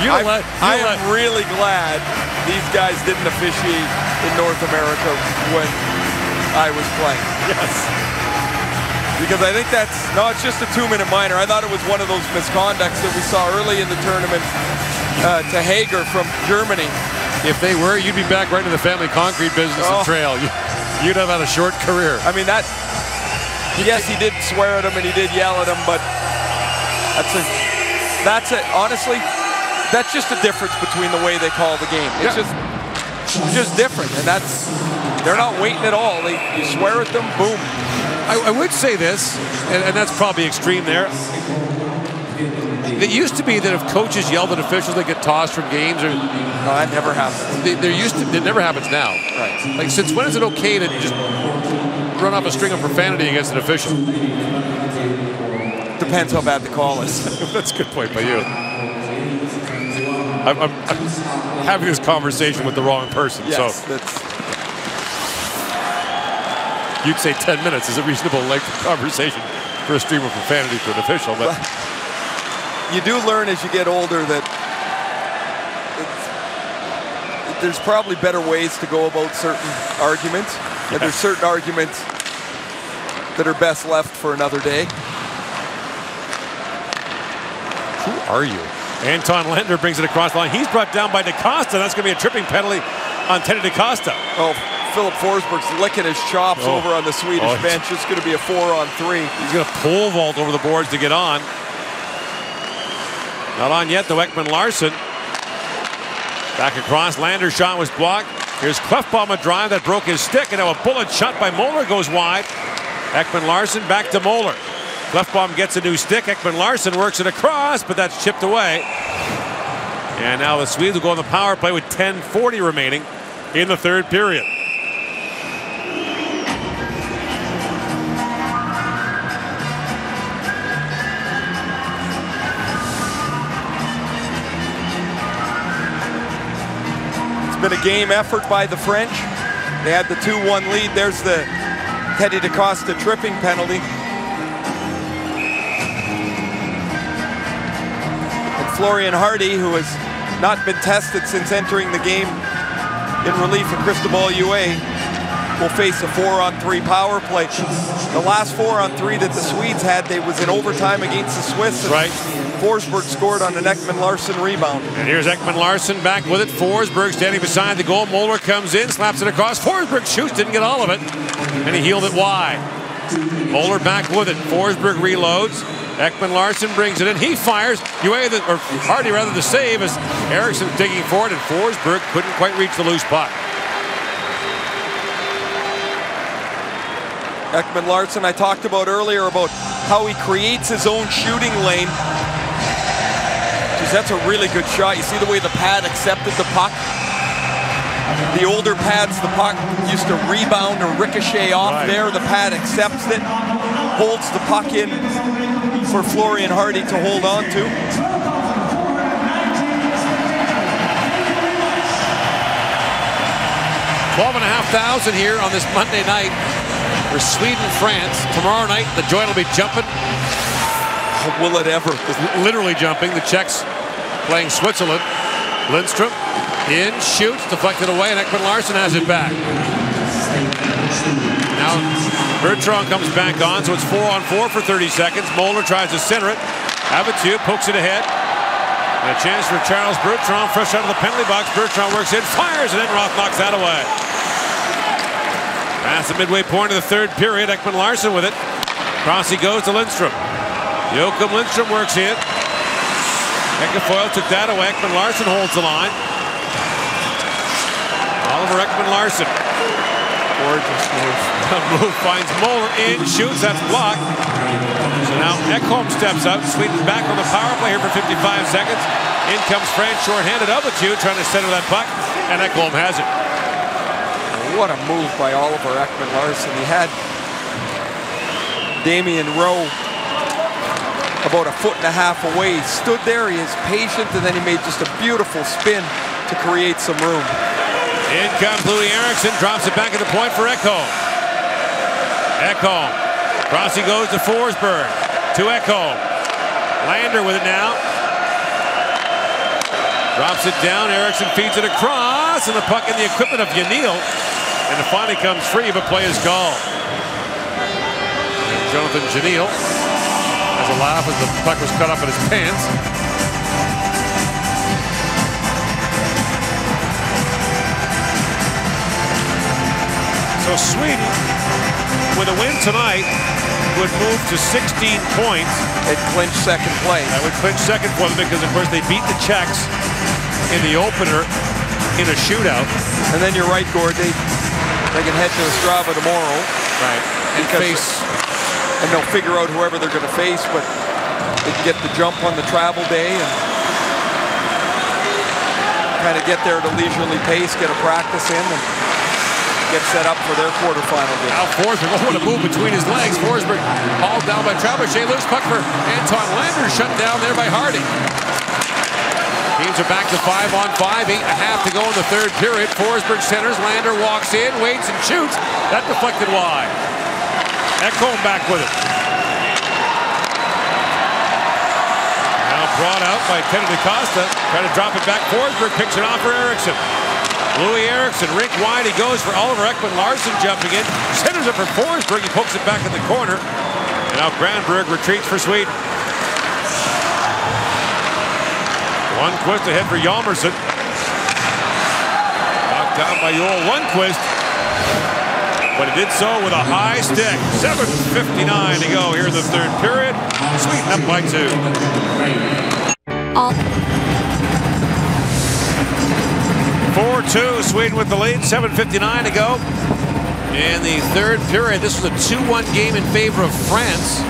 I am really glad these guys didn't officiate in North America when I was playing. Yes. Because I think it's just a 2-minute minor. I thought it was one of those misconducts that we saw early in the tournament to Hager from Germany. If they were, you'd be back right in the family concrete business and trail. You'd have had a short career. I mean, yes, he did swear at him and he did yell at him, but that's it. Honestly, that's just a difference between the way they call the game. It's just different, and they're not waiting at all. You swear at them, boom. I would say this, and that's probably extreme there. It used to be that if coaches yelled at officials, they get tossed from games. No, that never happens. It never happens now. Right. Like, since when is it okay to just run off a string of profanity against an official? Depends how bad the call is. That's a good point by you. I'm having this conversation with the wrong person. Yes, so you'd say 10 minutes is a reasonable length of conversation for a stream of profanity to an official, but you do learn as you get older that there's probably better ways to go about certain arguments, and there's certain arguments that are best left for another day. Who are you? Anton Lander brings it across the line. He's brought down by DaCosta. That's going to be a tripping penalty on Teddy DaCosta. Oh, Philip Forsberg's licking his chops over on the Swedish bench. It's going to be a 4-on-3. He's going to pole vault over the boards to get on. Not on yet, though. Ekman-Larsson back across. Lander's shot was blocked. Here's Clefbaum, a drive that broke his stick, and now a bullet shot by Moeller goes wide. Ekman-Larsson back to Moeller. Clefbaum gets a new stick. Ekman-Larsson works it across, but that's chipped away. And now the Swedes will go on the power play with 10:40 remaining in the third period. It's been a game effort by the French. They had the 2-1 lead. There's the Teddy DaCosta tripping penalty. Florian Hardy, who has not been tested since entering the game in relief of Cristobal Huet, will face a 4-on-3 power play. The last 4-on-3 that the Swedes had, they was in overtime against the Swiss. Right. Forsberg scored on an Ekman-Larsson rebound. And here's Ekman-Larsson back with it. Forsberg standing beside the goal. Moeller comes in, slaps it across. Forsberg shoots, didn't get all of it, and he healed it wide. Moeller back with it. Forsberg reloads. Ekman-Larsson brings it in. He fires. Hardy rather, the save as Eriksson's digging forward, and Forsberg couldn't quite reach the loose puck. Ekman-Larsson, I talked about earlier about how he creates his own shooting lane. Jeez, that's a really good shot. You see the way the pad accepted the puck? The older pads, the puck used to rebound or ricochet off there. The pad accepts it, holds the puck in for Florian Hardy to hold on to. $12,500 here on this Monday night for Sweden, France. Tomorrow night, the joint will be jumping. Will it ever? Literally jumping. The Czechs playing Switzerland. Lindstrom in, shoots, deflected away, and Ekman-Larsson has it back. Now Bertrand comes back on, so it's 4-on-4 for 30 seconds. Moeller tries to center it. Abitue pokes it ahead. And a chance for Charles Bertrand, fresh out of the penalty box. Bertrand works in, fires, and Enroth knocks that away. Past the midway point of the third period, Ekman-Larsson with it. Cross he goes to Lindstrom. Joachim Lindstrom works in. Ekafoil took that away. Ekman-Larsson holds the line. Oliver Ekman-Larsson. Gorgeous move. Move finds Moeller in, shoots, that's blocked. So now Ekholm steps out. Sweden back on the power play here for 55 seconds. In comes France, short-handed. Abitue trying to center that puck, and Ekholm has it. What a move by Oliver Ekman-Larsson. He had Damian Rowe about 1.5 feet away. He stood there, he is patient, and then he made just a beautiful spin to create some room. In comes Louis Eriksson, drops it back at the point for Ekholm. Ekholm, cross he goes to Forsberg, to Ekholm. Lander with it now. Drops it down, Eriksson feeds it across, and the puck in the equipment of Yanil. And it finally comes free, but play is called. Jonathan Janil has a laugh as the puck was cut up in his pants. So Sweden, with a win tonight, would move to 16 points. It clinched second place. That would clinch second for them because, of course, they beat the Czechs in the opener in a shootout. And then you're right, Gord. They can head to Ostrava tomorrow. Right. And they'll figure out whoever they're going to face, but they can get the jump on the travel day and kind of get there at a leisurely pace, get a practice in, and get set up for their quarterfinal game. Now Forsberg going to move between his legs. Forsberg hauled down by Travis. Loose puck for Anton Lander, shut down there by Hardy. Teams are back to 5-on-5, 8.5 to go in the third period. Forsberg centers, Lander walks in, waits and shoots. That deflected wide. Ekman back with it. Now brought out by Kennedy Costa. Trying to drop it back. Forsberg picks it off for Eriksson. Louis Eriksson, rink wide, he goes for Oliver Ekman-Larsson jumping in. Centers it for Forsberg, he pokes it back in the corner. And now Granberg retreats for Sweden. Lundqvist ahead for Hjalmarsson. Knocked down by Joel Lundqvist. But he did so with a high stick. 7:59 to go here in the third period. Sweden up by 2. 4-2, Sweden with the lead, 7:59 to go. In the third period, this was a 2-1 game in favor of France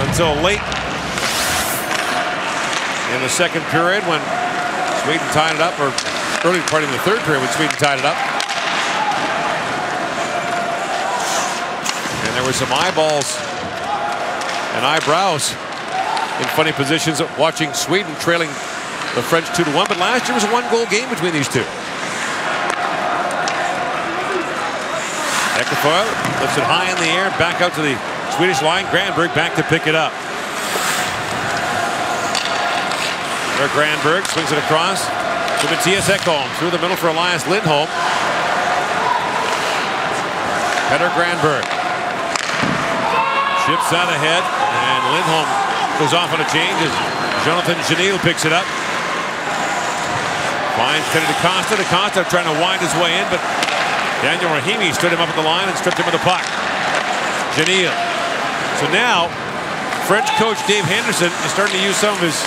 until late in the second period when Sweden tied it up, or early part of the third period when Sweden tied it up. And there were some eyeballs and eyebrows in funny positions watching Sweden trailing the French 2-1, but last year was a 1-goal game between these two. Eckerfoil lifts it high in the air, back out to the Swedish line. Granberg back to pick it up. There Granberg swings it across to Mattias Ekholm through the middle for Elias Lindholm. Petter Granberg chips out ahead, and Lindholm goes off on a change as Jonathan Janil picks it up. Finds Kennedy Costa. DaCosta trying to wind his way in, but Daniel Rahimi stood him up at the line and stripped him of the puck. Janil. So now, French coach Dave Henderson is starting to use some of his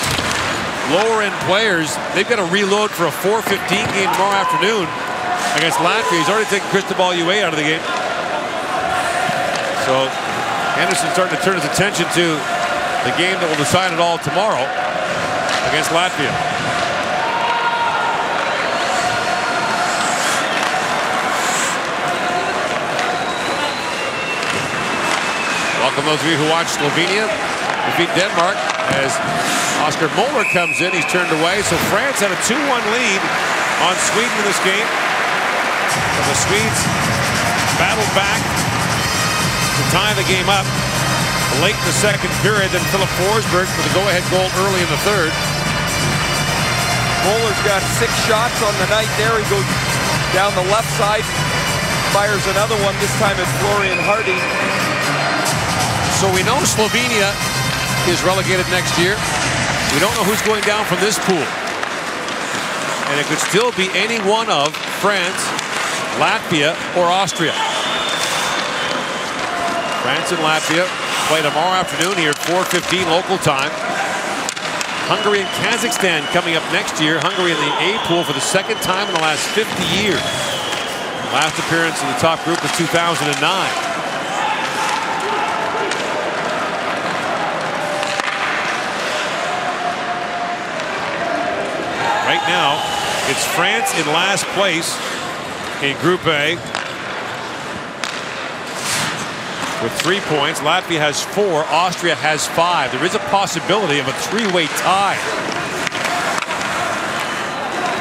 lower-end players. They've got to reload for a 4:15 game tomorrow afternoon against Latvia. He's already taken Cristobal Ue out of the game. So Henderson's starting to turn his attention to the game that will decide it all tomorrow against Latvia. Welcome those of you who watched Slovenia defeat Denmark as Oscar Moller comes in. He's turned away. So France had a 2-1 lead on Sweden in this game. And the Swedes battled back to tie the game up late in the second period. Then Philip Forsberg with a go-ahead goal early in the third. Moller's got 6 shots on the night there. He goes down the left side, fires another one. This time it's Florian Hardy. So we know Slovenia is relegated next year. We don't know who's going down from this pool. And it could still be any one of France, Latvia, or Austria. France and Latvia play tomorrow afternoon here at 4:15 local time. Hungary and Kazakhstan coming up next year. Hungary in the A pool for the second time in the last 50 years. Last appearance in the top group was 2009. Right now, it's France in last place in Group A with 3 points. Latvia has 4. Austria has 5. There is a possibility of a 3-way tie.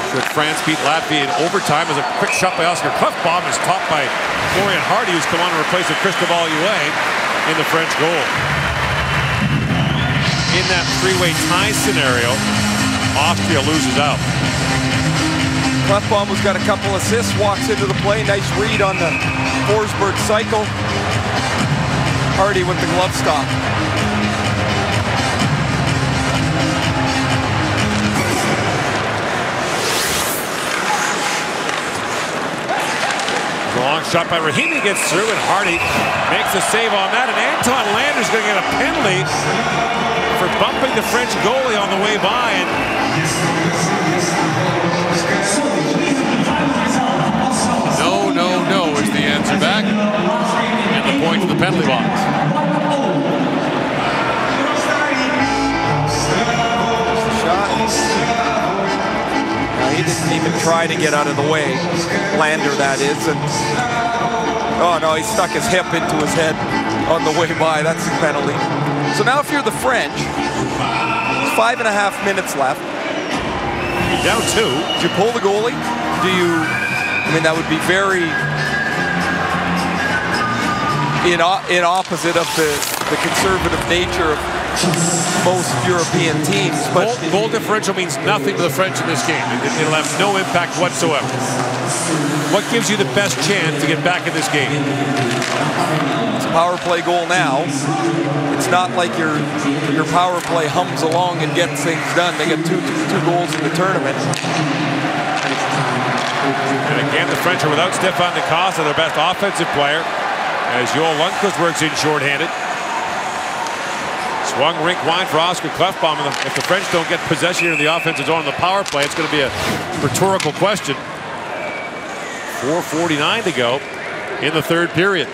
Should France beat Latvia in overtime, as a quick shot by Oscar Klefbom is topped by Florian Hardy, who's come on to replace Cristobal Ue in the French goal. In that 3-way tie scenario, Austria loses out. Klefbom, who's got a couple assists, walks into the play. Nice read on the Forsberg cycle. Hardy with the glove stop. Long shot by Rahimi gets through, and Hardy makes a save on that. And Anton Lander's going to get a penalty for bumping the French goalie on the way by. And no is the answer back. And the point to the penalty box. He didn't even try to get out of the way. Lander, that is. And oh no, he stuck his hip into his head on the way by. That's the penalty. So now if you're the French, 5.5 minutes left. You're down 2. Do you pull the goalie? Do you, I mean, that would be very in opposite of the conservative nature of most European teams. But goal differential means nothing to the French in this game. It'll have no impact whatsoever. What gives you the best chance to get back in this game? It's a power play goal now. It's not like your power play hums along and gets things done. They get two goals in the tournament. And again, the French are without Stefan Da Costa, their best offensive player, as Joel Lundqvist works in shorthanded. Swung rink wide for Oscar Klefbom. If the French don't get possession here in the offensive zone on the power play, it's going to be a rhetorical question. 4:49 to go in the third period.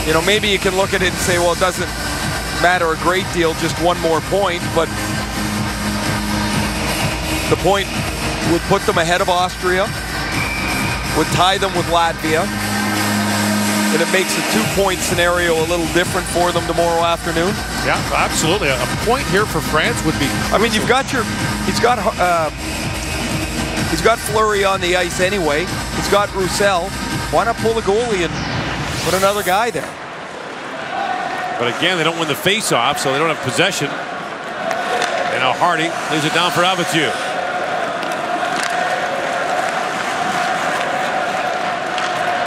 You know, maybe you can look at it and say, well, it doesn't matter a great deal, just one more point, but the point would put them ahead of Austria, would tie them with Latvia, and it makes a 2-point scenario a little different for them tomorrow afternoon. Yeah, absolutely. A point here for France would be crucial. I mean, he's got Fleury on the ice anyway. He's got Roussel. Why not pull the goalie and put another guy there? But again, they don't win the face-off, so they don't have possession. And now Hardy leaves it down for Abatieu.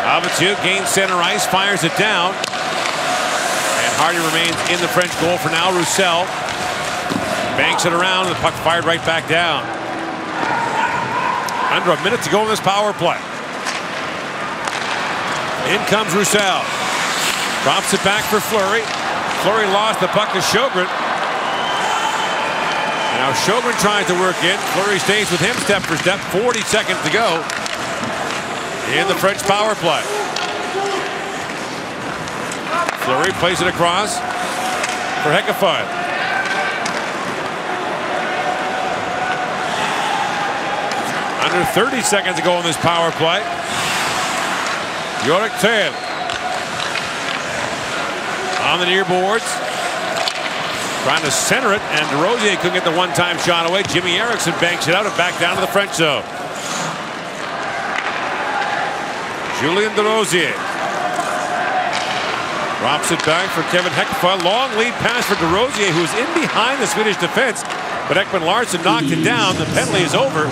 Abatieu gains center ice, fires it down. And Hardy remains in the French goal for now. Roussel banks it around, and the puck fired right back down. Under a minute to go in this power play. In comes Roussel. Drops it back for Fleury. Fleury lost the puck to Sjogren. And now Sjogren tries to work in. Fleury stays with him step for step. 40 seconds to go in the French power play. Fleury plays it across for Hekefeld. Under 30 seconds to go in this power play. Yorick Tail on the near boards. Trying to center it, and DeRosier couldn't get the one-time shot away. Jimmy Eriksson banks it out and back down to the French zone. Julien DeRosier drops it back for Kevin Hekefeld. Long lead pass for DeRosier, who is in behind the Swedish defense, but Ekman-Larsson knocked it down. The penalty is over.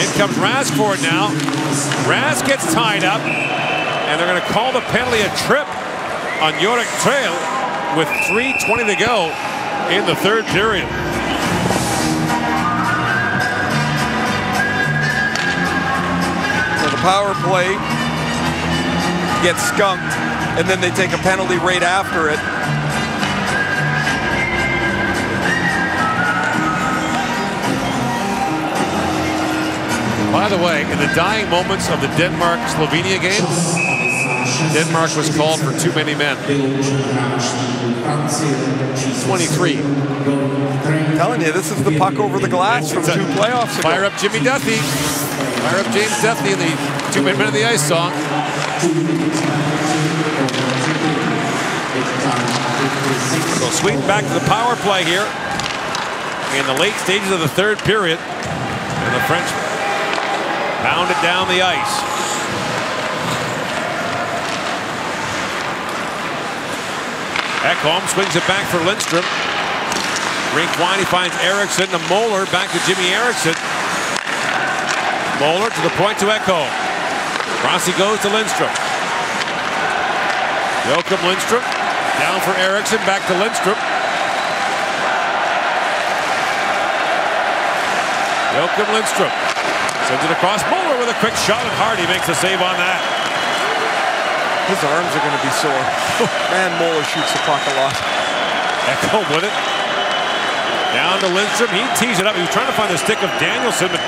In comes Rask for it now. Rask gets tied up, and they're going to call the penalty a trip on Yorick Trail with 3:20 to go in the third period. So the power play gets skunked, and then they take a penalty right after it. By the way, in the dying moments of the Denmark-Slovenia game, Denmark was called for too many men. 23. I'm telling you, this is the puck over the glass from 2 playoffs ago. Fire up Jimmy Duthie. Fire up James Duthie in the 2-minute of the ice song. So Sweden back to the power play here in the late stages of the third period. And the French pound it down the ice. Ekholm swings it back for Lindstrom. Rink wide, he finds Eriksson to Moeller, back to Jimmy Eriksson. Moeller to the point to Ekholm. Rossi goes to Lindstrom. Joachim Lindstrom down for Eriksson, back to Lindstrom. Joachim Lindstrom sends it across. Muller with a quick shot, and Hardy makes the save on that. His arms are going to be sore. Man, Muller shoots the puck a lot. Ekholm with it. Down to Lindstrom. He tees it up. He was trying to find the stick of Danielson, but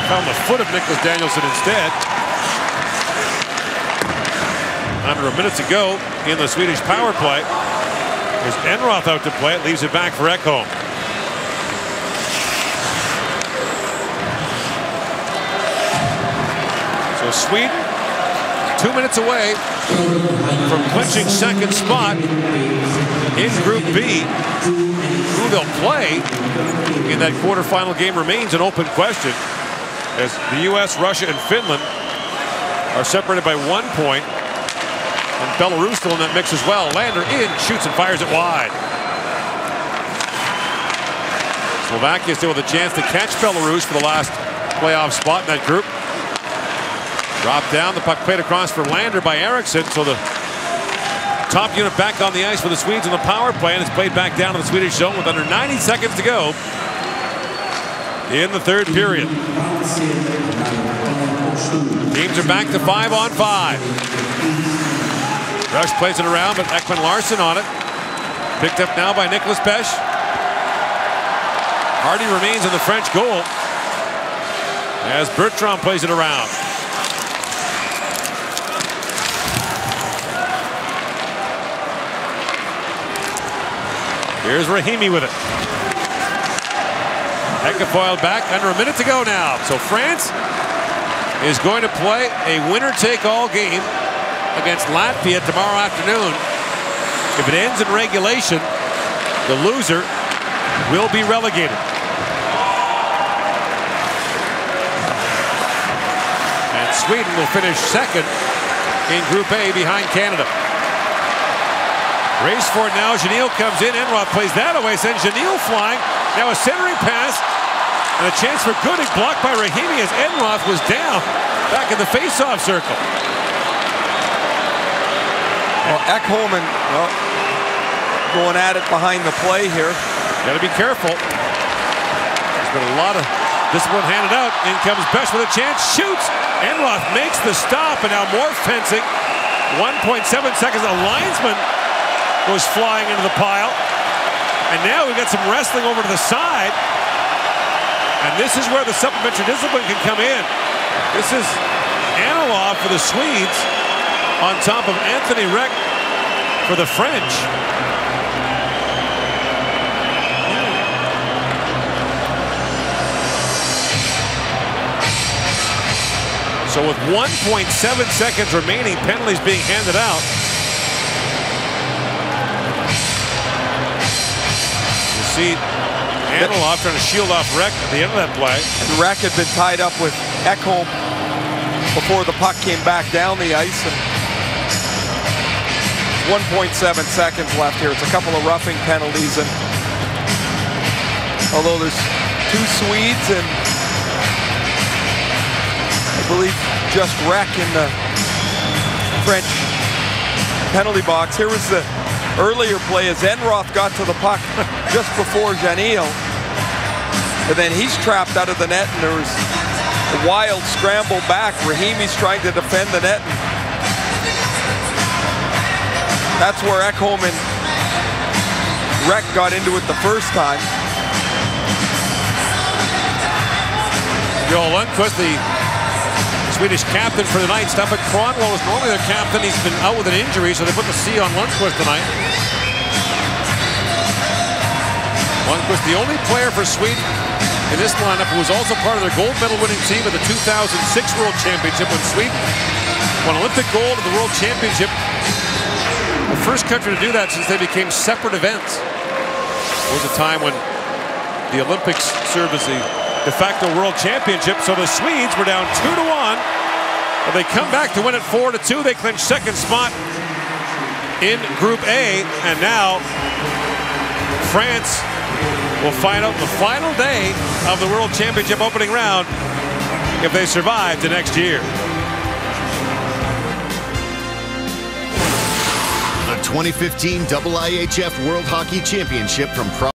found the foot of Nicholas Danielson instead. Under a minute to go in the Swedish power play. There's Enroth out to play. It leaves it back for Ekholm. So Sweden, 2 minutes away from clinching second spot in Group B. Who they'll play in that quarterfinal game remains an open question, as the U.S., Russia, and Finland are separated by 1 point. And Belarus still in that mix as well. Lander in, shoots and fires it wide. Slovakia still with a chance to catch Belarus for the last playoff spot in that group. Drop down, the puck played across for Lander by Eriksson. So the top unit back on the ice for the Swedes on the power play, and it's played back down to the Swedish zone with under 90 seconds to go in the third period. Teams are back to 5-on-5. Rush plays it around, but Ekman-Larsson on it. Picked up now by Nicholas Pesch. Hardy remains in the French goal as Bertrand plays it around. Here's Rahimi with it. Ekafoiled back, under a minute to go now. So France is going to play a winner-take-all game against Latvia tomorrow afternoon. If it ends in regulation, the loser will be relegated. And Sweden will finish second in Group A behind Canada. Race for it now. Janil comes in. Enroth plays that away. Sends Janil flying. Now a centering pass. And a chance for Goodig, blocked by Rahimi as Enroth was down back in the face-off circle. Well, Ekholm going at it behind the play here. Got to be careful. There's been a lot of discipline handed out. In comes Pesch with a chance. Shoots. Enroth makes the stop, and now more fencing. 1.7 seconds. A linesman goes flying into the pile. And now we've got some wrestling over to the side. And this is where the supplementary discipline can come in. This is Anilov for the Swedes on top of Anthony Reck for the French. So with 1.7 seconds remaining, penalties being handed out. You see Anilov trying to shield off Reck at the end of that play. And Reck had been tied up with Ekholm before the puck came back down the ice. And 1.7 seconds left here. It's a couple of roughing penalties, and although there's 2 Swedes and I believe just Reck in the French penalty box. Here was the earlier play as Enroth got to the puck just before Janil, and then he's trapped out of the net, and there was a wild scramble back. Rahimi's trying to defend the net. That's where Ekholm and Reck got into it the first time. Joel Lundqvist, the Swedish captain for the night. Staffan Kronwall is normally their captain. He's been out with an injury, so they put the C on Lundqvist tonight. Lundqvist, the only player for Sweden in this lineup who was also part of their gold medal winning team at the 2006 World Championship when Sweden won Olympic gold at the World Championship. The first country to do that since they became separate events. It was a time when the Olympics served as the de facto World Championship, so the Swedes were down 2-1, but they come back to win it 4-2. They clinch second spot in Group A, and now France will find out the final day of the World Championship opening round if they survive to next year. 2015 IIHF World Hockey Championship from Prague.